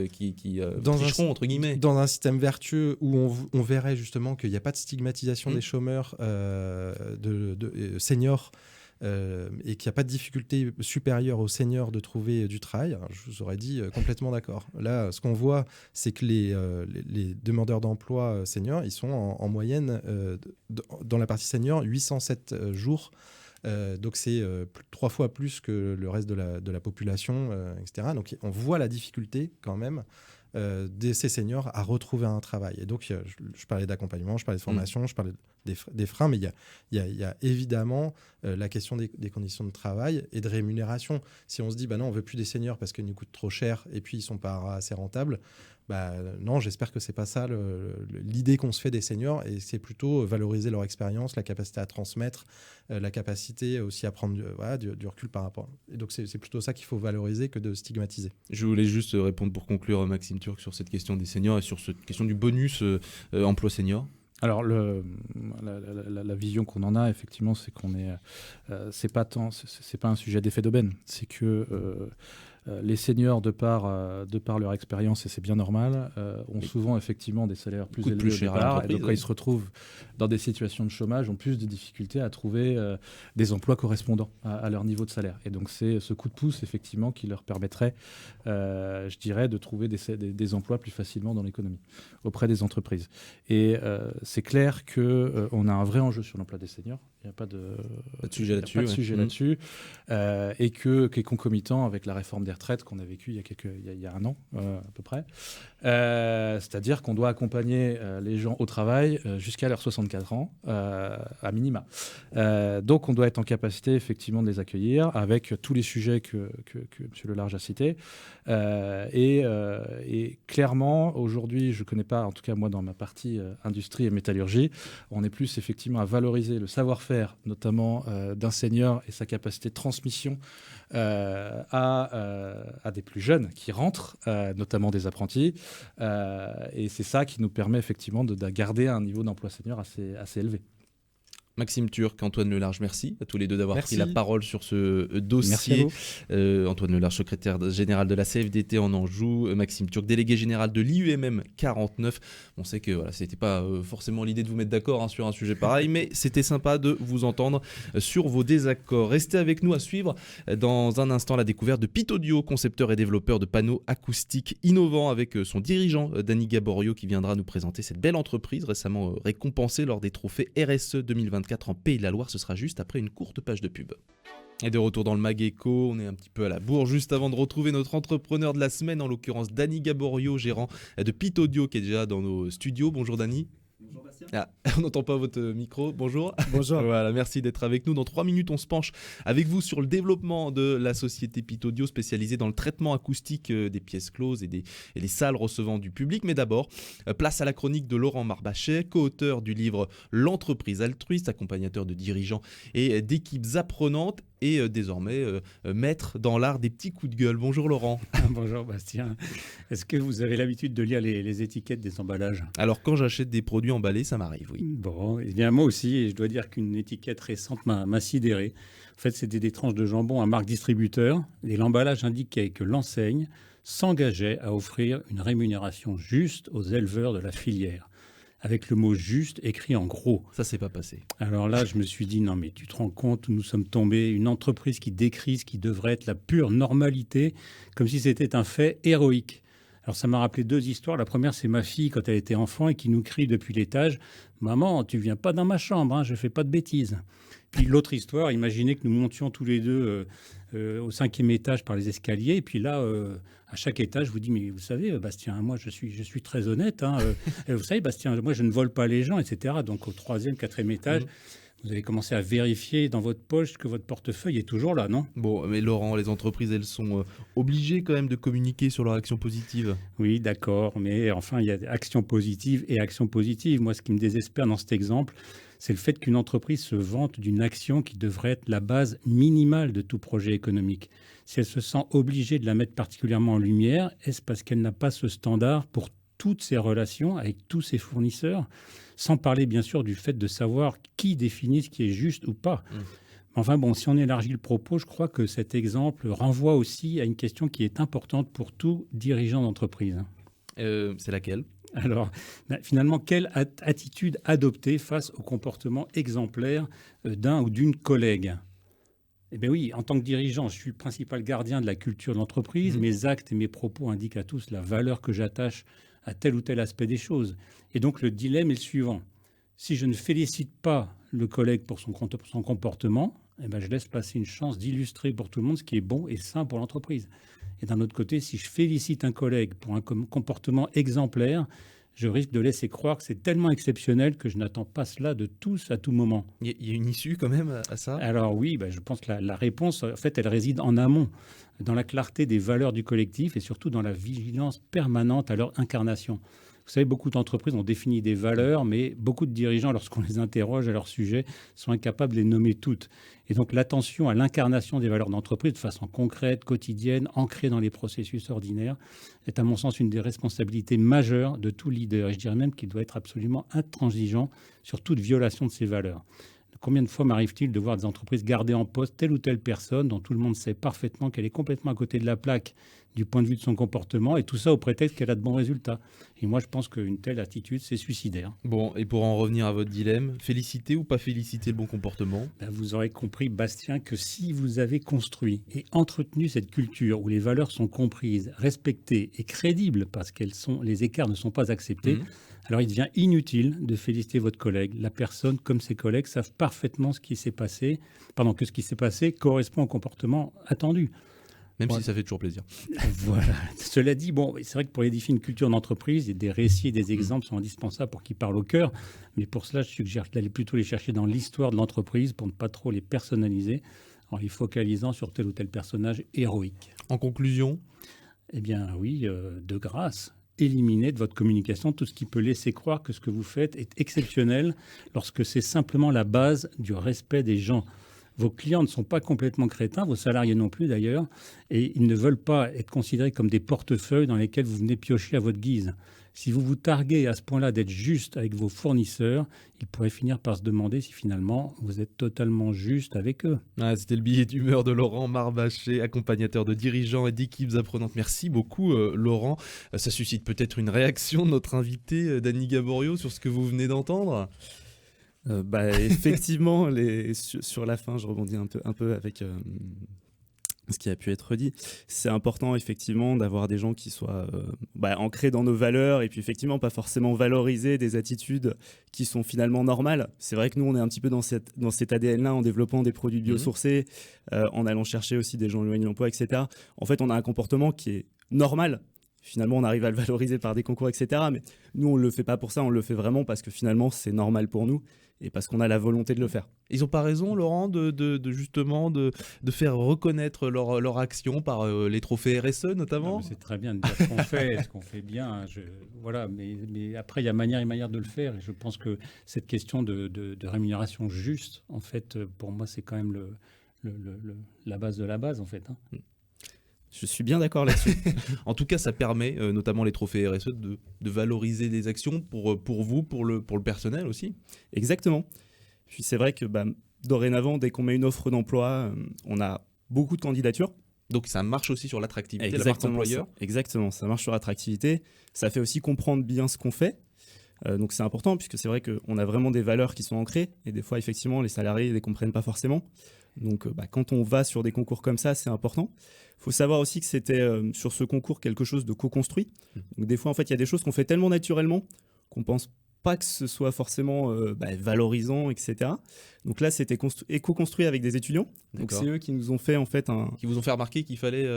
tricheront, entre guillemets. Dans un système vertueux où on verrait justement qu'il n'y a pas de stigmatisation des chômeurs seniors, et qu'il n'y a pas de difficulté supérieure aux seniors de trouver du travail, je vous aurais dit complètement d'accord. Là, ce qu'on voit, c'est que les demandeurs d'emploi seniors, ils sont en moyenne, dans la partie senior, 807 jours. Donc c'est 3 fois plus que le reste de la population, etc. Donc on voit la difficulté quand même de ces seniors à retrouver un travail. Et donc je parlais d'accompagnement, je parlais de formation, je parlais des freins, mais il y a évidemment la question des conditions de travail et de rémunération. Si on se dit bah non, on veut plus des seniors parce qu'ils nous coûtent trop cher et puis ils sont pas assez rentables, bah non, j'espère que c'est pas ça l'idée qu'on se fait des seniors, et c'est plutôt valoriser leur expérience, la capacité à transmettre, la capacité aussi à prendre du recul par rapport. Et donc c'est plutôt ça qu'il faut valoriser que de stigmatiser. Je voulais juste répondre pour conclure, Maxime Turc, sur cette question des seniors et sur cette question du bonus emploi senior. Alors la vision qu'on en a effectivement, c'est qu'on est, c'est pas un sujet d'effet d'aubaine, c'est que les seniors, de par leur expérience, et c'est bien normal, ont souvent effectivement des salaires plus élevés au départ, et donc quand ils se retrouvent dans des situations de chômage, ont plus de difficultés à trouver des emplois correspondant à leur niveau de salaire. Et donc c'est ce coup de pouce effectivement qui leur permettrait, je dirais, de trouver des emplois plus facilement dans l'économie, auprès des entreprises. Et c'est clair qu'on a un vrai enjeu sur l'emploi des seniors. Il n'y a pas de sujet là-dessus. Et qui est concomitant avec la réforme des retraites qu'on a vécue il y a un an à peu près. C'est-à-dire qu'on doit accompagner les gens au travail jusqu'à leurs 64 ans, à minima. Donc on doit être en capacité effectivement de les accueillir avec tous les sujets que M. Lelarge a cités. Et clairement, aujourd'hui, je ne connais pas, en tout cas moi dans ma partie industrie et métallurgie, on est plus effectivement à valoriser le savoir-faire, notamment d'un senior et sa capacité de transmission à des plus jeunes qui rentrent, notamment des apprentis. Et c'est ça qui nous permet effectivement de garder un niveau d'emploi senior assez élevé. Maxime Turc, Antoine Lelarge, merci à tous les deux d'avoir pris la parole sur ce dossier. Antoine Lelarge, secrétaire général de la CFDT en Anjou, Maxime Turc, délégué général de l'IUMM 49. On sait que voilà, c'était pas forcément l'idée de vous mettre d'accord sur un sujet pareil, mais c'était sympa de vous entendre sur vos désaccords. Restez avec nous à suivre dans un instant la découverte de Pit Audio, concepteur et développeur de panneaux acoustiques innovants, avec son dirigeant Dany Gaborio qui viendra nous présenter cette belle entreprise récemment récompensée lors des trophées RSE 2024 en Pays de la Loire. Ce sera juste après une courte page de pub. Et de retour dans le Mag Echo, on est un petit peu à la bourre juste avant de retrouver notre entrepreneur de la semaine, en l'occurrence Dany Gaborio, gérant de Pit Audio, qui est déjà dans nos studios. Bonjour Dany. Bonjour Bastien. On n'entend pas votre micro. Bonjour. Bonjour. Voilà, merci d'être avec nous. Dans 3 minutes, on se penche avec vous sur le développement de la société Pit Audio, spécialisée dans le traitement acoustique des pièces closes et des salles recevant du public. Mais d'abord, place à la chronique de Laurent Marbachet, co-auteur du livre L'entreprise altruiste, accompagnateur de dirigeants et d'équipes apprenantes, et désormais maître dans l'art des petits coups de gueule. Bonjour Laurent. Bonjour Bastien. Est-ce que vous avez l'habitude de lire les étiquettes des emballages ? Alors quand j'achète des produits emballés, ça m'arrive, oui. Bon, eh bien moi aussi, et je dois dire qu'une étiquette récente m'a sidéré. En fait, c'était des tranches de jambon à marque distributeur, et l'emballage indiquait que l'enseigne s'engageait à offrir une rémunération juste aux éleveurs de la filière, avec le mot « juste » écrit en gros. Ça s'est pas passé. Alors là, je me suis dit, non mais tu te rends compte où nous sommes tombés, une entreprise qui décrit ce qui devrait être la pure normalité, comme si c'était un fait héroïque. Alors ça m'a rappelé 2 histoires. La première, c'est ma fille quand elle était enfant et qui nous crie depuis l'étage « Maman, tu viens pas dans ma chambre, hein, je fais pas de bêtises ». Puis l'autre histoire, imaginez que nous montions tous les deux au 5e étage par les escaliers. Et puis là, à chaque étage, je vous dis, mais vous savez, Bastien, moi, je suis très honnête. Hein, vous savez, Bastien, moi, je ne vole pas les gens, etc. Donc au 3e, 4e étage, Vous avez commencé à vérifier dans votre poche que votre portefeuille est toujours là, non? Bon, mais Laurent, les entreprises, elles sont obligées quand même de communiquer sur leur action positive. Oui, d'accord, mais enfin, il y a action positive et action positive. Moi, ce qui me désespère dans cet exemple, c'est le fait qu'une entreprise se vante d'une action qui devrait être la base minimale de tout projet économique. Si elle se sent obligée de la mettre particulièrement en lumière, est-ce parce qu'elle n'a pas ce standard pour toutes ses relations avec tous ses fournisseurs, sans parler bien sûr du fait de savoir qui définit ce qui est juste ou pas. Enfin bon, si on élargit le propos, je crois que cet exemple renvoie aussi à une question qui est importante pour tout dirigeant d'entreprise. C'est laquelle? Alors, finalement, quelle attitude adopter face au comportement exemplaire d'un ou d'une collègue? Eh bien oui, en tant que dirigeant, je suis le principal gardien de la culture de l'entreprise. Mes actes et mes propos indiquent à tous la valeur que j'attache à tel ou tel aspect des choses. Et donc, le dilemme est le suivant. Si je ne félicite pas le collègue pour son comportement, eh bien, je laisse passer une chance d'illustrer pour tout le monde ce qui est bon et sain pour l'entreprise. Et d'un autre côté, si je félicite un collègue pour un comportement exemplaire, je risque de laisser croire que c'est tellement exceptionnel que je n'attends pas cela de tous à tout moment. Il y a une issue quand même à ça? Alors oui, je pense que la réponse, en fait, elle réside en amont, dans la clarté des valeurs du collectif et surtout dans la vigilance permanente à leur incarnation. Vous savez, beaucoup d'entreprises ont défini des valeurs, mais beaucoup de dirigeants, lorsqu'on les interroge à leur sujet, sont incapables de les nommer toutes. Et donc l'attention à l'incarnation des valeurs d'entreprise de façon concrète, quotidienne, ancrée dans les processus ordinaires, est à mon sens une des responsabilités majeures de tout leader. Et je dirais même qu'il doit être absolument intransigeant sur toute violation de ces valeurs. Combien de fois m'arrive-t-il de voir des entreprises garder en poste telle ou telle personne dont tout le monde sait parfaitement qu'elle est complètement à côté de la plaque du point de vue de son comportement, et tout ça au prétexte qu'elle a de bons résultats. Et moi, je pense qu'une telle attitude, c'est suicidaire. Bon, et pour en revenir à votre dilemme, féliciter ou pas féliciter le bon comportement? Vous aurez compris, Bastien, que si vous avez construit et entretenu cette culture où les valeurs sont comprises, respectées et crédibles parce que les écarts ne sont pas acceptés, alors il devient inutile de féliciter votre collègue. La personne, comme ses collègues, savent parfaitement que ce qui s'est passé correspond au comportement attendu. Même si ça fait toujours plaisir. Voilà. Cela dit, c'est vrai que pour édifier une culture d'entreprise, des récits et des exemples sont indispensables pour qu'ils parlent au cœur. Mais pour cela, je suggère d'aller plutôt les chercher dans l'histoire de l'entreprise pour ne pas trop les personnaliser en les focalisant sur tel ou tel personnage héroïque. En conclusion? Eh bien oui, de grâce, éliminez de votre communication tout ce qui peut laisser croire que ce que vous faites est exceptionnel lorsque c'est simplement la base du respect des gens. Vos clients ne sont pas complètement crétins, vos salariés non plus d'ailleurs, et ils ne veulent pas être considérés comme des portefeuilles dans lesquels vous venez piocher à votre guise. Si vous vous targuez à ce point-là d'être juste avec vos fournisseurs, ils pourraient finir par se demander si finalement vous êtes totalement juste avec eux. C'était le billet d'humeur de Laurent Marbacher, accompagnateur de dirigeants et d'équipes apprenantes. Merci beaucoup Laurent. Ça suscite peut-être une réaction de notre invité Dany Gaborio sur ce que vous venez d'entendre. Effectivement, sur la fin, je rebondis un peu avec ce qui a pu être dit. C'est important effectivement d'avoir des gens qui soient ancrés dans nos valeurs et puis effectivement pas forcément valoriser des attitudes qui sont finalement normales. C'est vrai que nous on est un petit peu dans cet ADN-là en développant des produits biosourcés, en allant chercher aussi des gens éloignés de l'emploi, etc. En fait, on a un comportement qui est normal. Finalement, on arrive à le valoriser par des concours, etc. Mais nous, on ne le fait pas pour ça, on le fait vraiment parce que finalement, c'est normal pour nous et parce qu'on a la volonté de le faire. Ils n'ont pas raison, Laurent, justement de faire reconnaître leur action par les trophées RSE, notamment? C'est très bien de dire ce qu'on fait, ce qu'on fait bien. Voilà, mais après, il y a manière et manière de le faire. Et je pense que cette question de rémunération juste, en fait, pour moi, c'est quand même la base de la base, en fait. Je suis bien d'accord là-dessus. En tout cas, ça permet, notamment les trophées RSE, de valoriser des actions pour vous, pour le personnel aussi. Exactement. Puis c'est vrai que dorénavant, dès qu'on met une offre d'emploi, on a beaucoup de candidatures. Donc ça marche aussi sur l'attractivité de la marque employeur. Exactement, ça marche sur l'attractivité. Ça fait aussi comprendre bien ce qu'on fait. Donc c'est important puisque c'est vrai qu'on a vraiment des valeurs qui sont ancrées. Et des fois, effectivement, les salariés ne les comprennent pas forcément. Donc quand on va sur des concours comme ça, c'est important. Il faut savoir aussi que c'était sur ce concours quelque chose de co-construit. Donc des fois, en fait, il y a des choses qu'on fait tellement naturellement qu'on pense pas que ce soit forcément valorisant, etc. Donc là, c'était éco-construit avec des étudiants. Donc D'accord. c'est eux qui nous ont fait en fait Qui vous ont fait remarquer qu'il fallait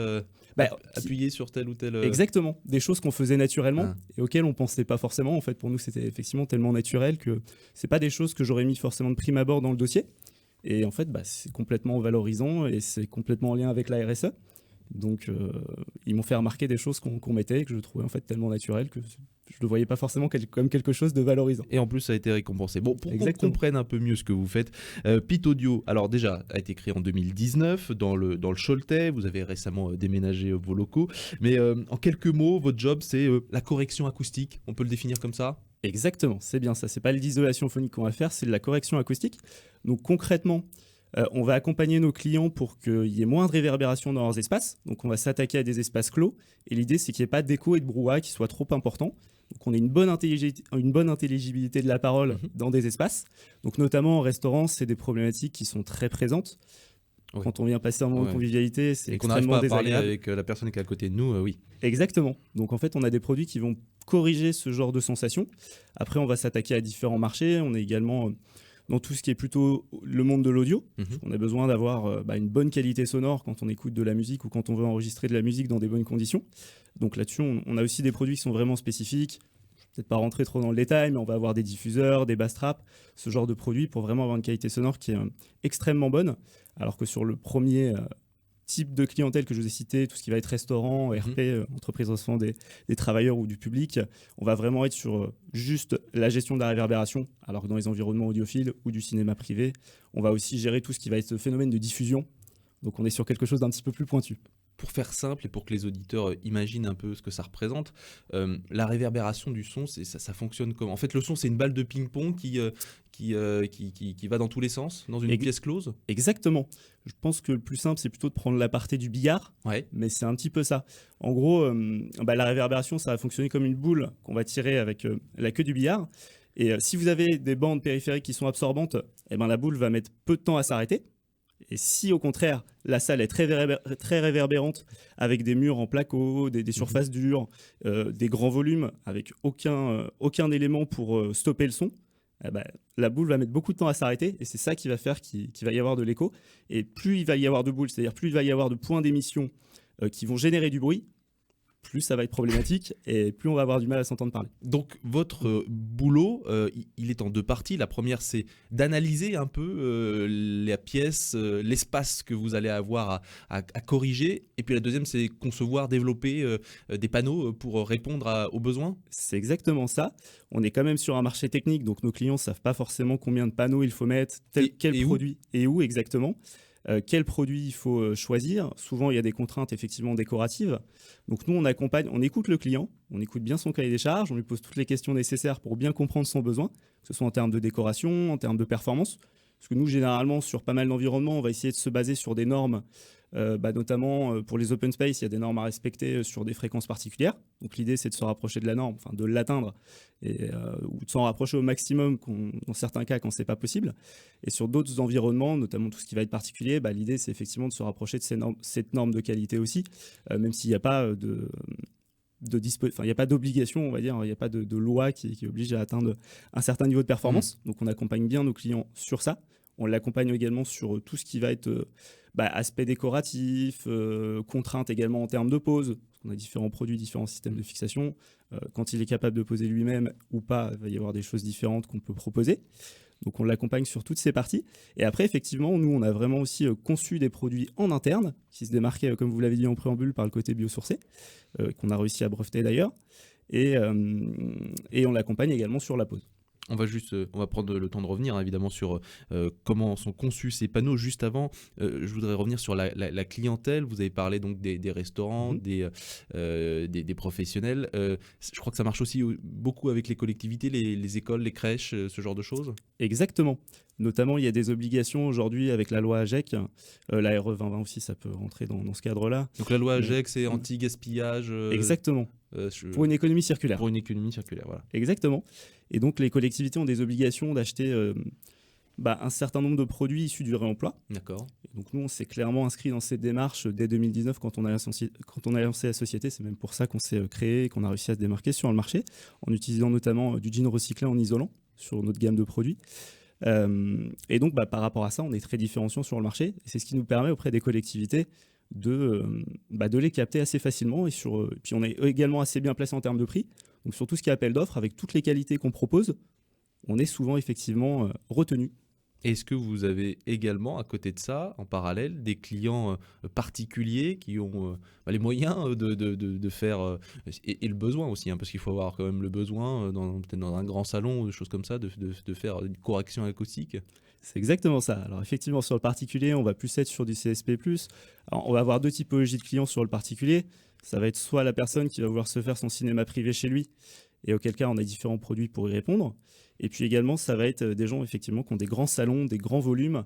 appuyer sur tel ou tel... Exactement, des choses qu'on faisait naturellement Ah. et auxquelles on pensait pas forcément. En fait, pour nous, c'était effectivement tellement naturel que c'est pas des choses que j'aurais mis forcément de prime abord dans le dossier. Et en fait, c'est complètement valorisant et c'est complètement en lien avec la RSE. Donc, ils m'ont fait remarquer des choses qu'on mettait et que je trouvais en fait tellement naturelles que je ne voyais pas forcément comme quelque chose de valorisant. Et en plus, ça a été récompensé. Bon, pour qu'on Exactement. comprenne un peu mieux ce que vous faites, Pit Audio, alors déjà, a été créé en 2019 dans le Choletais. Vous avez récemment déménagé vos locaux. Mais en quelques mots, votre job, c'est la correction acoustique. On peut le définir comme ça ? Exactement, c'est bien ça. C'est pas l'isolation phonique qu'on va faire, c'est de la correction acoustique. Donc concrètement, on va accompagner nos clients pour qu'il y ait moins de réverbération dans leurs espaces. Donc on va s'attaquer à des espaces clos. Et l'idée, c'est qu'il n'y ait pas d'écho et de brouhaha qui soient trop importants. Donc on ait une bonne intelligibilité de la parole dans des espaces. Donc notamment en restaurant, c'est des problématiques qui sont très présentes. Ouais. Quand on vient passer un moment de convivialité, c'est et qu'on n'arrive extrêmement pas à parler désagréable. avec la personne qui est à côté de nous, oui. Exactement. Donc en fait, on a des produits qui vont corriger ce genre de sensations. Après, on va s'attaquer à différents marchés. On est également dans tout ce qui est plutôt le monde de l'audio. On a besoin d'avoir une bonne qualité sonore quand on écoute de la musique ou quand on veut enregistrer de la musique dans des bonnes conditions. Donc là-dessus, on a aussi des produits qui sont vraiment spécifiques. Je ne vais peut-être pas rentrer trop dans le détail, mais on va avoir des diffuseurs, des bass traps, ce genre de produits pour vraiment avoir une qualité sonore qui est extrêmement bonne. Alors que sur le premier type de clientèle que je vous ai cité, tout ce qui va être restaurant, RP, entreprise recevant des travailleurs ou du public, on va vraiment être sur juste la gestion de la réverbération, alors que dans les environnements audiophiles ou du cinéma privé, on va aussi gérer tout ce qui va être phénomène de diffusion. Donc on est sur quelque chose d'un petit peu plus pointu. Pour faire simple et pour que les auditeurs imaginent un peu ce que ça représente, la réverbération du son, ça fonctionne comment ? En fait, le son, c'est une balle de ping-pong qui va dans tous les sens, dans une pièce close ? Exactement. Je pense que le plus simple, c'est plutôt de prendre la partie du billard, mais c'est un petit peu ça. En gros, la réverbération, ça va fonctionner comme une boule qu'on va tirer avec la queue du billard. Et si vous avez des bandes périphériques qui sont absorbantes, la boule va mettre peu de temps à s'arrêter. Et si au contraire, la salle est très réverbérante, avec des murs en placo, des surfaces dures, des grands volumes, avec aucun élément pour stopper le son, la boule va mettre beaucoup de temps à s'arrêter, et c'est ça qui va faire qu'il va y avoir de l'écho. Et plus il va y avoir de boules, c'est-à-dire plus il va y avoir de points d'émission qui vont générer du bruit, plus ça va être problématique et plus on va avoir du mal à s'entendre parler. Donc votre boulot, il est en deux parties. La première, c'est d'analyser un peu la pièce, l'espace que vous allez avoir à corriger. Et puis la deuxième, c'est concevoir, développer des panneaux pour répondre aux besoins. C'est exactement ça. On est quand même sur un marché technique, donc nos clients ne savent pas forcément combien de panneaux il faut mettre, quel produit et où exactement. Quel produit il faut choisir. Souvent, il y a des contraintes effectivement décoratives. Donc nous, on accompagne, on écoute le client, on écoute bien son cahier des charges, on lui pose toutes les questions nécessaires pour bien comprendre son besoin, que ce soit en termes de décoration, en termes de performance. Parce que nous, généralement, sur pas mal d'environnements, on va essayer de se baser sur des normes, notamment pour les open space, il y a des normes à respecter sur des fréquences particulières. Donc l'idée, c'est de se rapprocher de la norme, enfin de l'atteindre, ou de s'en rapprocher au maximum dans certains cas quand c'est pas possible. Et sur d'autres environnements, notamment tout ce qui va être particulier, l'idée, c'est effectivement de se rapprocher de cette norme de qualité aussi, même s'il n'y a pas il n'y a pas d'obligation, on va dire, il n'y a pas de loi qui oblige à atteindre un certain niveau de performance. Donc on accompagne bien nos clients sur ça. On l'accompagne également sur tout ce qui va être aspect décoratif, contraintes également en termes de pose. On a différents produits, différents systèmes de fixation. Quand il est capable de poser lui-même ou pas, il va y avoir des choses différentes qu'on peut proposer. Donc on l'accompagne sur toutes ces parties. Et après, effectivement, nous, on a vraiment aussi conçu des produits en interne qui se démarquaient, comme vous l'avez dit en préambule, par le côté biosourcé, qu'on a réussi à breveter d'ailleurs. Et on l'accompagne également sur la pose. On va prendre le temps de revenir évidemment sur comment sont conçus ces panneaux. Juste avant, je voudrais revenir sur la clientèle. Vous avez parlé donc des restaurants, des professionnels. Je crois que ça marche aussi beaucoup avec les collectivités, les écoles, les crèches, ce genre de choses. Exactement. Notamment, il y a des obligations aujourd'hui avec la loi AGEC. La RE 2020 aussi, ça peut rentrer dans ce cadre-là. Donc la loi AGEC, c'est anti-gaspillage. Exactement. Pour une économie circulaire. Pour une économie circulaire, voilà. Exactement. Et donc, les collectivités ont des obligations d'acheter un certain nombre de produits issus du réemploi. D'accord. Et donc nous, on s'est clairement inscrit dans cette démarche dès 2019 quand on a lancé la société. C'est même pour ça qu'on s'est créé et qu'on a réussi à se démarquer sur le marché, en utilisant notamment du jean recyclé en isolant sur notre gamme de produits. Et donc, par rapport à ça, on est très différenciant sur le marché. Et c'est ce qui nous permet auprès des collectivités de les capter assez facilement. Puis on est également assez bien placé en termes de prix. Donc sur tout ce qui est appel d'offres, avec toutes les qualités qu'on propose, on est souvent effectivement retenu. Est-ce que vous avez également, à côté de ça, en parallèle, des clients particuliers qui ont les moyens de faire, et le besoin aussi, parce qu'il faut avoir quand même le besoin, peut-être dans un grand salon, des choses comme ça, de faire une correction acoustique? C'est exactement ça. Alors effectivement, sur le particulier, on va plus être sur du CSP+. Alors, on va avoir deux typologies de clients sur le particulier. Ça va être soit la personne qui va vouloir se faire son cinéma privé chez lui, et auquel cas on a différents produits pour y répondre. Et puis également, ça va être des gens effectivement qui ont des grands salons, des grands volumes.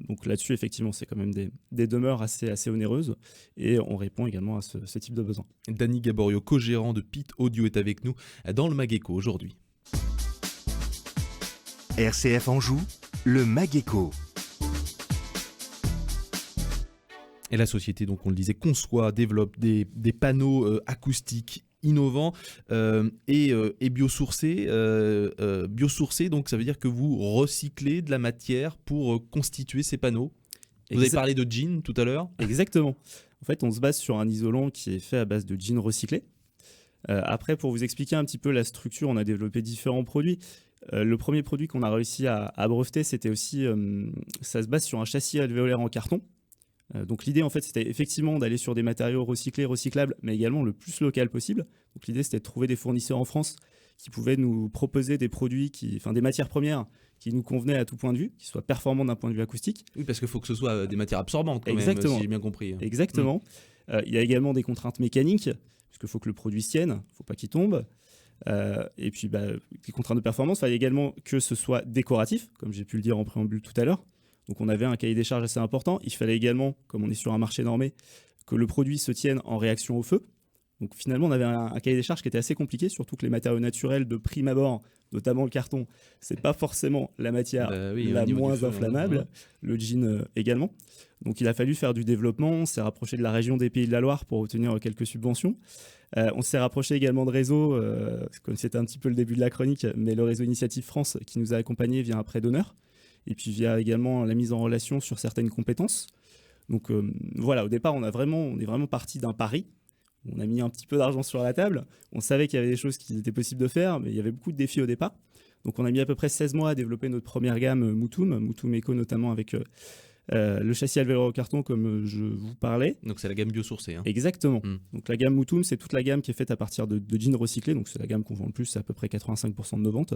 Donc là-dessus, effectivement, c'est quand même des demeures assez onéreuses. Et on répond également à ce type de besoin. Dany Gaborio, co-gérant de Pit Audio, est avec nous dans le Mag-Éco aujourd'hui. RCF Anjou, le Mag-Éco. Et la société, donc on le disait, conçoit, développe des panneaux acoustiques innovants et biosourcés. Biosourcés, donc ça veut dire que vous recyclez de la matière pour constituer ces panneaux. Vous avez parlé de jean tout à l'heure. Exactement. En fait, on se base sur un isolant qui est fait à base de jean recyclé. Après, pour vous expliquer un petit peu la structure, on a développé différents produits. Le premier produit qu'on a réussi à breveter, c'était aussi, ça se base sur un châssis alvéolaire en carton. Donc l'idée, en fait, c'était effectivement d'aller sur des matériaux recyclés, recyclables, mais également le plus local possible. Donc l'idée, c'était de trouver des fournisseurs en France qui pouvaient nous proposer des produits, des matières premières qui nous convenaient à tout point de vue, qui soient performants d'un point de vue acoustique. Oui, parce qu'il faut que ce soit des matières absorbantes, quand Exactement. même, si j'ai bien compris. Exactement. Il y a également des contraintes mécaniques, puisqu'il faut que le produit se tienne, il ne faut pas qu'il tombe. Et puis, des contraintes de performance, il fallait également que ce soit décoratif, comme j'ai pu le dire en préambule tout à l'heure. Donc on avait un cahier des charges assez important. Il fallait également, comme on est sur un marché normé, que le produit se tienne en réaction au feu. Donc finalement, on avait un cahier des charges qui était assez compliqué, surtout que les matériaux naturels de prime abord, notamment le carton, c'est pas forcément la matière la moins inflammable. Le jean également. Donc il a fallu faire du développement. On s'est rapproché de la région des Pays de la Loire pour obtenir quelques subventions. On s'est rapproché également de réseaux, comme c'était un petit peu le début de la chronique, mais le réseau Initiative France qui nous a accompagnés via un prêt d'honneur. Et puis via également la mise en relation sur certaines compétences. Donc voilà, au départ, on est vraiment parti d'un pari. On a mis un petit peu d'argent sur la table. On savait qu'il y avait des choses qui étaient possibles de faire, mais il y avait beaucoup de défis au départ. Donc on a mis à peu près 16 mois à développer notre première gamme Moutoum Eco notamment avec le châssis alvéolaire au carton comme je vous parlais. Donc c'est la gamme biosourcée. Exactement. Donc la gamme Moutoum, c'est toute la gamme qui est faite à partir de jeans recyclés. Donc c'est la gamme qu'on vend le plus, c'est à peu près 85% de nos ventes.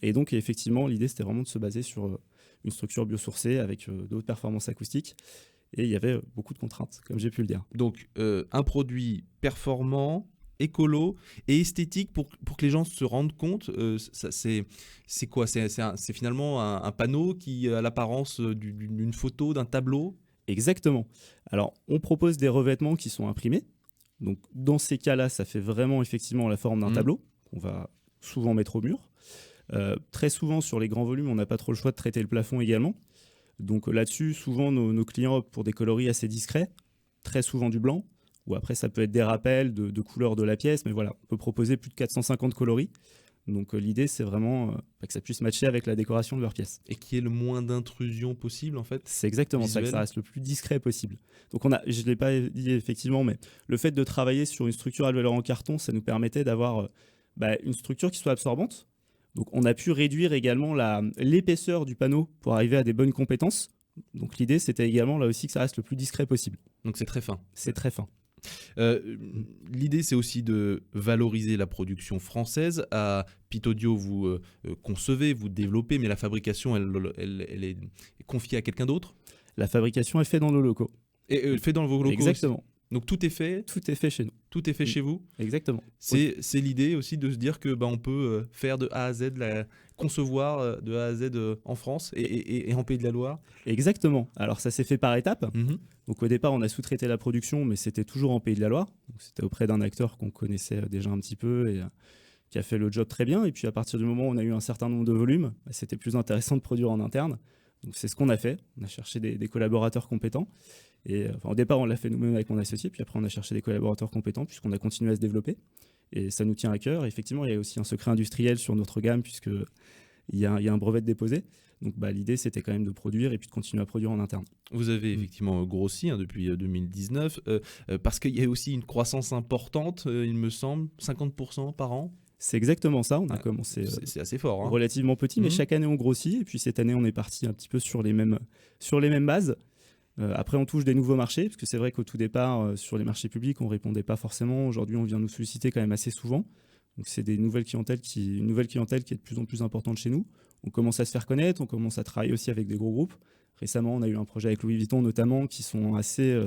Et donc effectivement, l'idée c'était vraiment de se baser sur une structure biosourcée avec de hautes performances acoustiques. Et il y avait beaucoup de contraintes, comme j'ai pu le dire. Donc un produit performant, écolo et esthétique pour que les gens se rendent compte. C'est quoi? C'est finalement un panneau qui a l'apparence d'une photo, d'un tableau? Exactement. Alors, on propose des revêtements qui sont imprimés. Donc, dans ces cas-là, ça fait vraiment effectivement la forme d'un tableau qu'on va souvent mettre au mur. Très souvent, sur les grands volumes, on n'a pas trop le choix de traiter le plafond également. Donc là-dessus, souvent, nos clients optent pour des coloris assez discrets, très souvent du blanc, ou après, ça peut être des rappels de couleurs de la pièce, mais voilà, on peut proposer plus de 450 coloris. Donc l'idée, c'est vraiment que ça puisse matcher avec la décoration de leur pièce. Et qu'il y ait le moins d'intrusion possible, en fait. C'est exactement ça, que ça reste le plus discret possible. Donc je ne l'ai pas dit effectivement, mais le fait de travailler sur une structure alvéolaire en carton, ça nous permettait d'avoir une structure qui soit absorbante. Donc on a pu réduire également l'épaisseur du panneau pour arriver à des bonnes compétences. Donc l'idée, c'était également là aussi que ça reste le plus discret possible. Donc c'est très fin. C'est très fin. L'idée, c'est aussi de valoriser la production française. À Pit Audio, vous concevez, vous développez, mais la fabrication, elle est confiée à quelqu'un d'autre? La fabrication est faite dans nos locaux. Et fait dans vos locaux? Exactement. Aussi. Donc tout est fait? Tout est fait chez nous. Tout est fait chez vous? Exactement. C'est l'idée aussi de se dire que on peut faire de A à Z, concevoir de A à Z en France et en Pays de la Loire? Exactement. Alors ça s'est fait par étapes. Donc au départ, on a sous-traité la production, mais c'était toujours en Pays de la Loire. Donc c'était auprès d'un acteur qu'on connaissait déjà un petit peu et qui a fait le job très bien. Et puis à partir du moment où on a eu un certain nombre de volumes, c'était plus intéressant de produire en interne. Donc c'est ce qu'on a fait. On a cherché des collaborateurs compétents. Et au départ, on l'a fait nous-mêmes avec mon associé. Puis après, on a cherché des collaborateurs compétents puisqu'on a continué à se développer. Et ça nous tient à cœur. Et effectivement, il y a aussi un secret industriel sur notre gamme puisqu'il y a un brevet de déposé. Donc l'idée, c'était quand même de produire et puis de continuer à produire en interne. Vous avez effectivement grossi depuis 2019 parce qu'il y a aussi une croissance importante, il me semble, 50% par an. C'est exactement ça. On a commencé c'est assez fort, hein. Relativement petit, mais chaque année, on grossit. Et puis cette année, on est parti un petit peu sur les mêmes bases. Après, on touche des nouveaux marchés, parce que c'est vrai qu'au tout départ, sur les marchés publics, on ne répondait pas forcément. Aujourd'hui, on vient nous solliciter quand même assez souvent. Donc, c'est une nouvelle clientèle qui est de plus en plus importante chez nous. On commence à se faire connaître, on commence à travailler aussi avec des gros groupes. Récemment, on a eu un projet avec Louis Vuitton, notamment, qui sont assez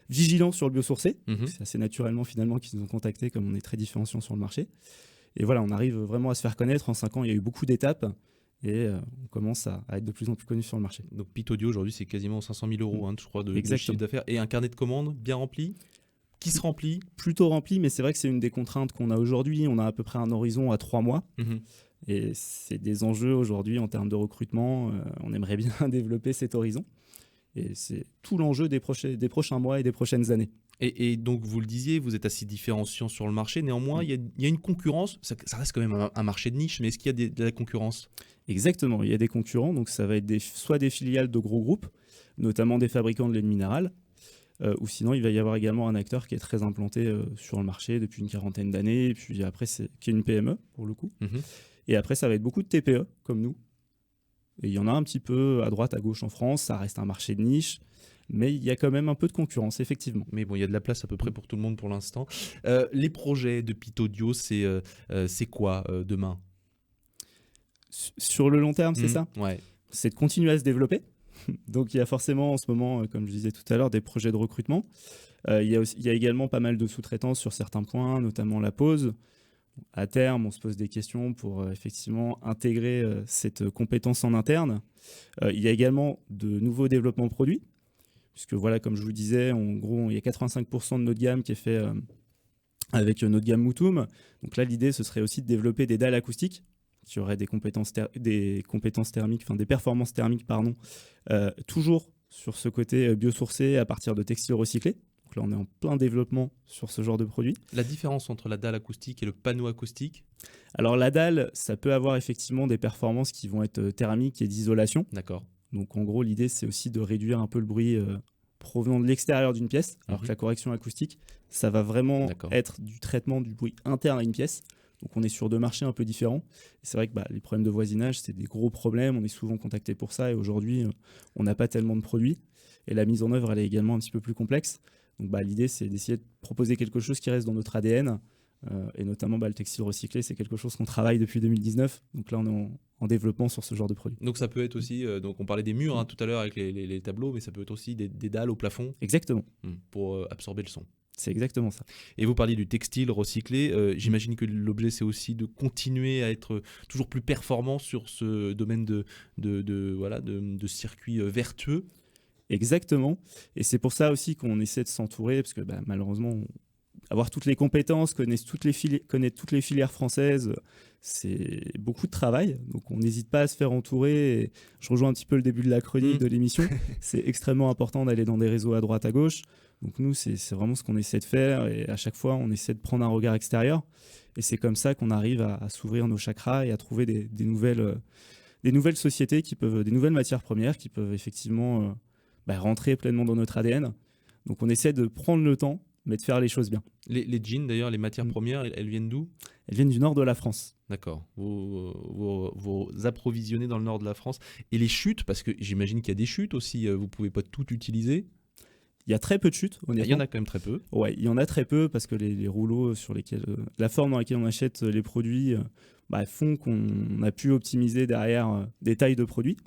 vigilants sur le biosourcé. C'est assez naturellement, finalement, qu'ils nous ont contactés, comme on est très différenciants sur le marché. Et voilà, on arrive vraiment à se faire connaître. En 5 ans, il y a eu beaucoup d'étapes. Et on commence à être de plus en plus connu sur le marché. Donc Pitaudio aujourd'hui c'est quasiment 500 000 euros, je crois, de chiffre d'affaires. Et un carnet de commandes bien rempli qui se remplit? Plutôt rempli, mais c'est vrai que c'est une des contraintes qu'on a aujourd'hui. On a à peu près un horizon à 3 mois. Et c'est des enjeux aujourd'hui en termes de recrutement. On aimerait bien développer cet horizon. Et c'est tout l'enjeu des prochains mois et des prochaines années. Et donc, vous le disiez, vous êtes assez différenciant sur le marché. Néanmoins, il y a une concurrence. Ça reste quand même un marché de niche, mais est-ce qu'il y a de la concurrence? Exactement, il y a des concurrents. Donc, ça va être soit des filiales de gros groupes, notamment des fabricants de lait minéral, ou sinon, il va y avoir également un acteur qui est très implanté sur le marché depuis une quarantaine d'années, et puis après, qui est une PME, pour le coup. Et après, ça va être beaucoup de TPE, comme nous. Et il y en a un petit peu à droite, à gauche en France. Ça reste un marché de niche. Mais il y a quand même un peu de concurrence, effectivement. Mais bon, il y a de la place à peu près pour tout le monde pour l'instant. Les projets de Pitaudio, c'est quoi demain? Sur le long terme, c'est ça? Ouais. C'est de continuer à se développer. Donc, il y a forcément en ce moment, comme je disais tout à l'heure, des projets de recrutement. Il y a également pas mal de sous-traitance sur certains points, notamment la pause. À terme, on se pose des questions pour effectivement intégrer cette compétence en interne. Il y a également de nouveaux développements produits. Puisque voilà, comme je vous disais, en gros, il y a 85% de notre gamme qui est fait avec notre gamme Moutoum. Donc là, l'idée, ce serait aussi de développer des dalles acoustiques qui auraient des compétences thermiques, enfin des performances thermiques, pardon, toujours sur ce côté biosourcé à partir de textiles recyclés. Donc là, on est en plein développement sur ce genre de produit. La différence entre la dalle acoustique et le panneau acoustique? Alors la dalle, ça peut avoir effectivement des performances qui vont être thermiques et d'isolation. D'accord. Donc en gros, l'idée, c'est aussi de réduire un peu le bruit provenant de l'extérieur d'une pièce, alors que la correction acoustique, ça va vraiment être du traitement du bruit interne à une pièce. Donc on est sur 2 marchés un peu différents. Et c'est vrai que les problèmes de voisinage, c'est des gros problèmes. On est souvent contacté pour ça. Et aujourd'hui, on n'a pas tellement de produits. Et la mise en œuvre, elle est également un petit peu plus complexe. Donc l'idée, c'est d'essayer de proposer quelque chose qui reste dans notre ADN. Et notamment, le textile recyclé, c'est quelque chose qu'on travaille depuis 2019. Donc là, on est en développement sur ce genre de produit. Donc ça peut être aussi, donc on parlait des murs tout à l'heure avec les tableaux, mais ça peut être aussi des dalles au plafond. Exactement. Pour absorber le son. C'est exactement ça. Et vous parliez du textile recyclé. J'imagine que l'objet, c'est aussi de continuer à être toujours plus performant sur ce domaine de circuits vertueux. Exactement. Et c'est pour ça aussi qu'on essaie de s'entourer, parce que malheureusement, avoir toutes les compétences, connaître toutes les filières françaises, c'est beaucoup de travail. Donc on n'hésite pas à se faire entourer. Et je rejoins un petit peu le début de la chronique de l'émission. C'est extrêmement important d'aller dans des réseaux à droite, à gauche. Donc nous, c'est vraiment ce qu'on essaie de faire. Et à chaque fois, on essaie de prendre un regard extérieur. Et c'est comme ça qu'on arrive à s'ouvrir nos chakras et à trouver des nouvelles sociétés, des nouvelles matières premières qui peuvent effectivement rentrer pleinement dans notre ADN. Donc on essaie de prendre le temps, mais de faire les choses bien. Les jeans, d'ailleurs, les matières premières, elles viennent d'où? Elles viennent du nord de la France. D'accord. Vous approvisionnez dans le nord de la France. Et les chutes, parce que j'imagine qu'il y a des chutes aussi, vous ne pouvez pas tout utiliser? Il y a très peu de chutes, honnêtement. Il y en a quand même très peu. Ouais, il y en a très peu parce que les rouleaux sur lesquels, la forme dans laquelle on achète les produits font qu'on a pu optimiser derrière des tailles de produits.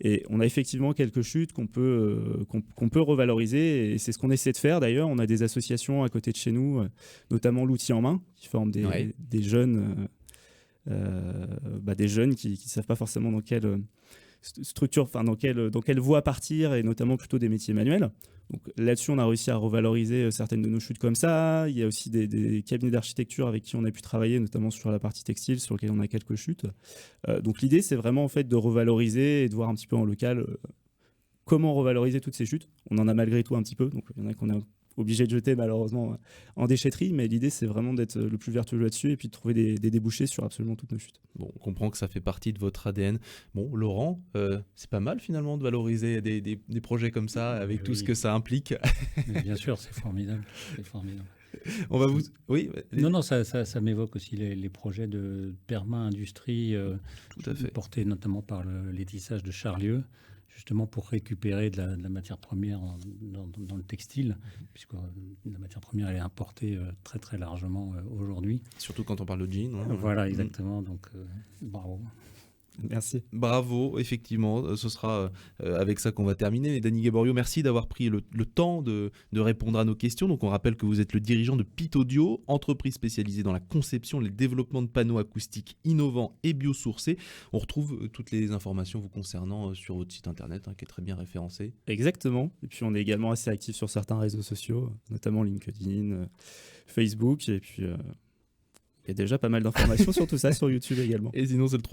Et on a effectivement quelques chutes qu'on peut revaloriser, et c'est ce qu'on essaie de faire d'ailleurs. On a des associations à côté de chez nous, notamment l'outil en main, qui forment des jeunes qui ne savent pas forcément structure, enfin dans quelle voie partir, et notamment plutôt des métiers manuels. Donc là-dessus, on a réussi à revaloriser certaines de nos chutes comme ça. Il y a aussi des cabinets d'architecture avec qui on a pu travailler, notamment sur la partie textile, sur laquelle on a quelques chutes. Donc l'idée, c'est vraiment en fait de revaloriser et de voir un petit peu en local comment revaloriser toutes ces chutes. On en a malgré tout un petit peu, donc il y en a qu'on est obligé de jeter malheureusement en déchetterie, mais l'idée c'est vraiment d'être le plus vertueux là-dessus et puis de trouver des débouchés sur absolument toutes nos chutes. Bon, on comprend que ça fait partie de votre ADN. Bon, Laurent, c'est pas mal finalement de valoriser des projets comme ça avec tout ce que ça implique. Mais bien sûr, c'est formidable. C'est formidable. On va vous... Oui. Non, ça m'évoque aussi les projets de Perma Industrie, Tout à fait. portés notamment par les tissages de Charlieu, justement pour récupérer de la matière première dans le textile, puisque la matière première elle est importée très très largement aujourd'hui. Surtout quand on parle de jean. Hein. Voilà, exactement. Donc, bravo. Merci. Bravo, effectivement, ce sera avec ça qu'on va terminer. Dany Gaborio, merci d'avoir pris le temps de répondre à nos questions. Donc on rappelle que vous êtes le dirigeant de Pit Audio, entreprise spécialisée dans la conception et le développement de panneaux acoustiques innovants et biosourcés. On retrouve toutes les informations vous concernant sur votre site internet, qui est très bien référencé. Exactement. Et puis on est également assez actifs sur certains réseaux sociaux, notamment LinkedIn, Facebook, et puis... il y a déjà pas mal d'informations sur tout ça sur YouTube également. Et sinon, c'est le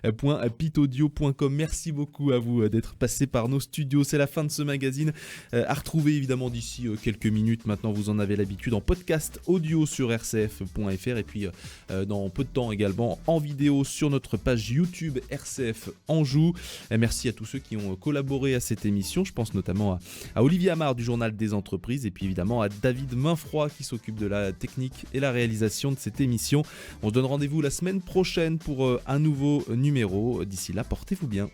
www.pitaudio.com. Merci beaucoup à vous d'être passé par nos studios. C'est la fin de ce magazine. À retrouver évidemment d'ici quelques minutes. Maintenant, vous en avez l'habitude en podcast audio sur rcf.fr et puis dans peu de temps également en vidéo sur notre page YouTube RCF Anjou. Merci à tous ceux qui ont collaboré à cette émission. Je pense notamment à Olivier Amar du Journal des Entreprises et puis évidemment à David Mainfroid qui s'occupe de la technique et la réalisation de cette émission. On se donne rendez-vous la semaine prochaine pour un nouveau numéro. D'ici là, portez-vous bien.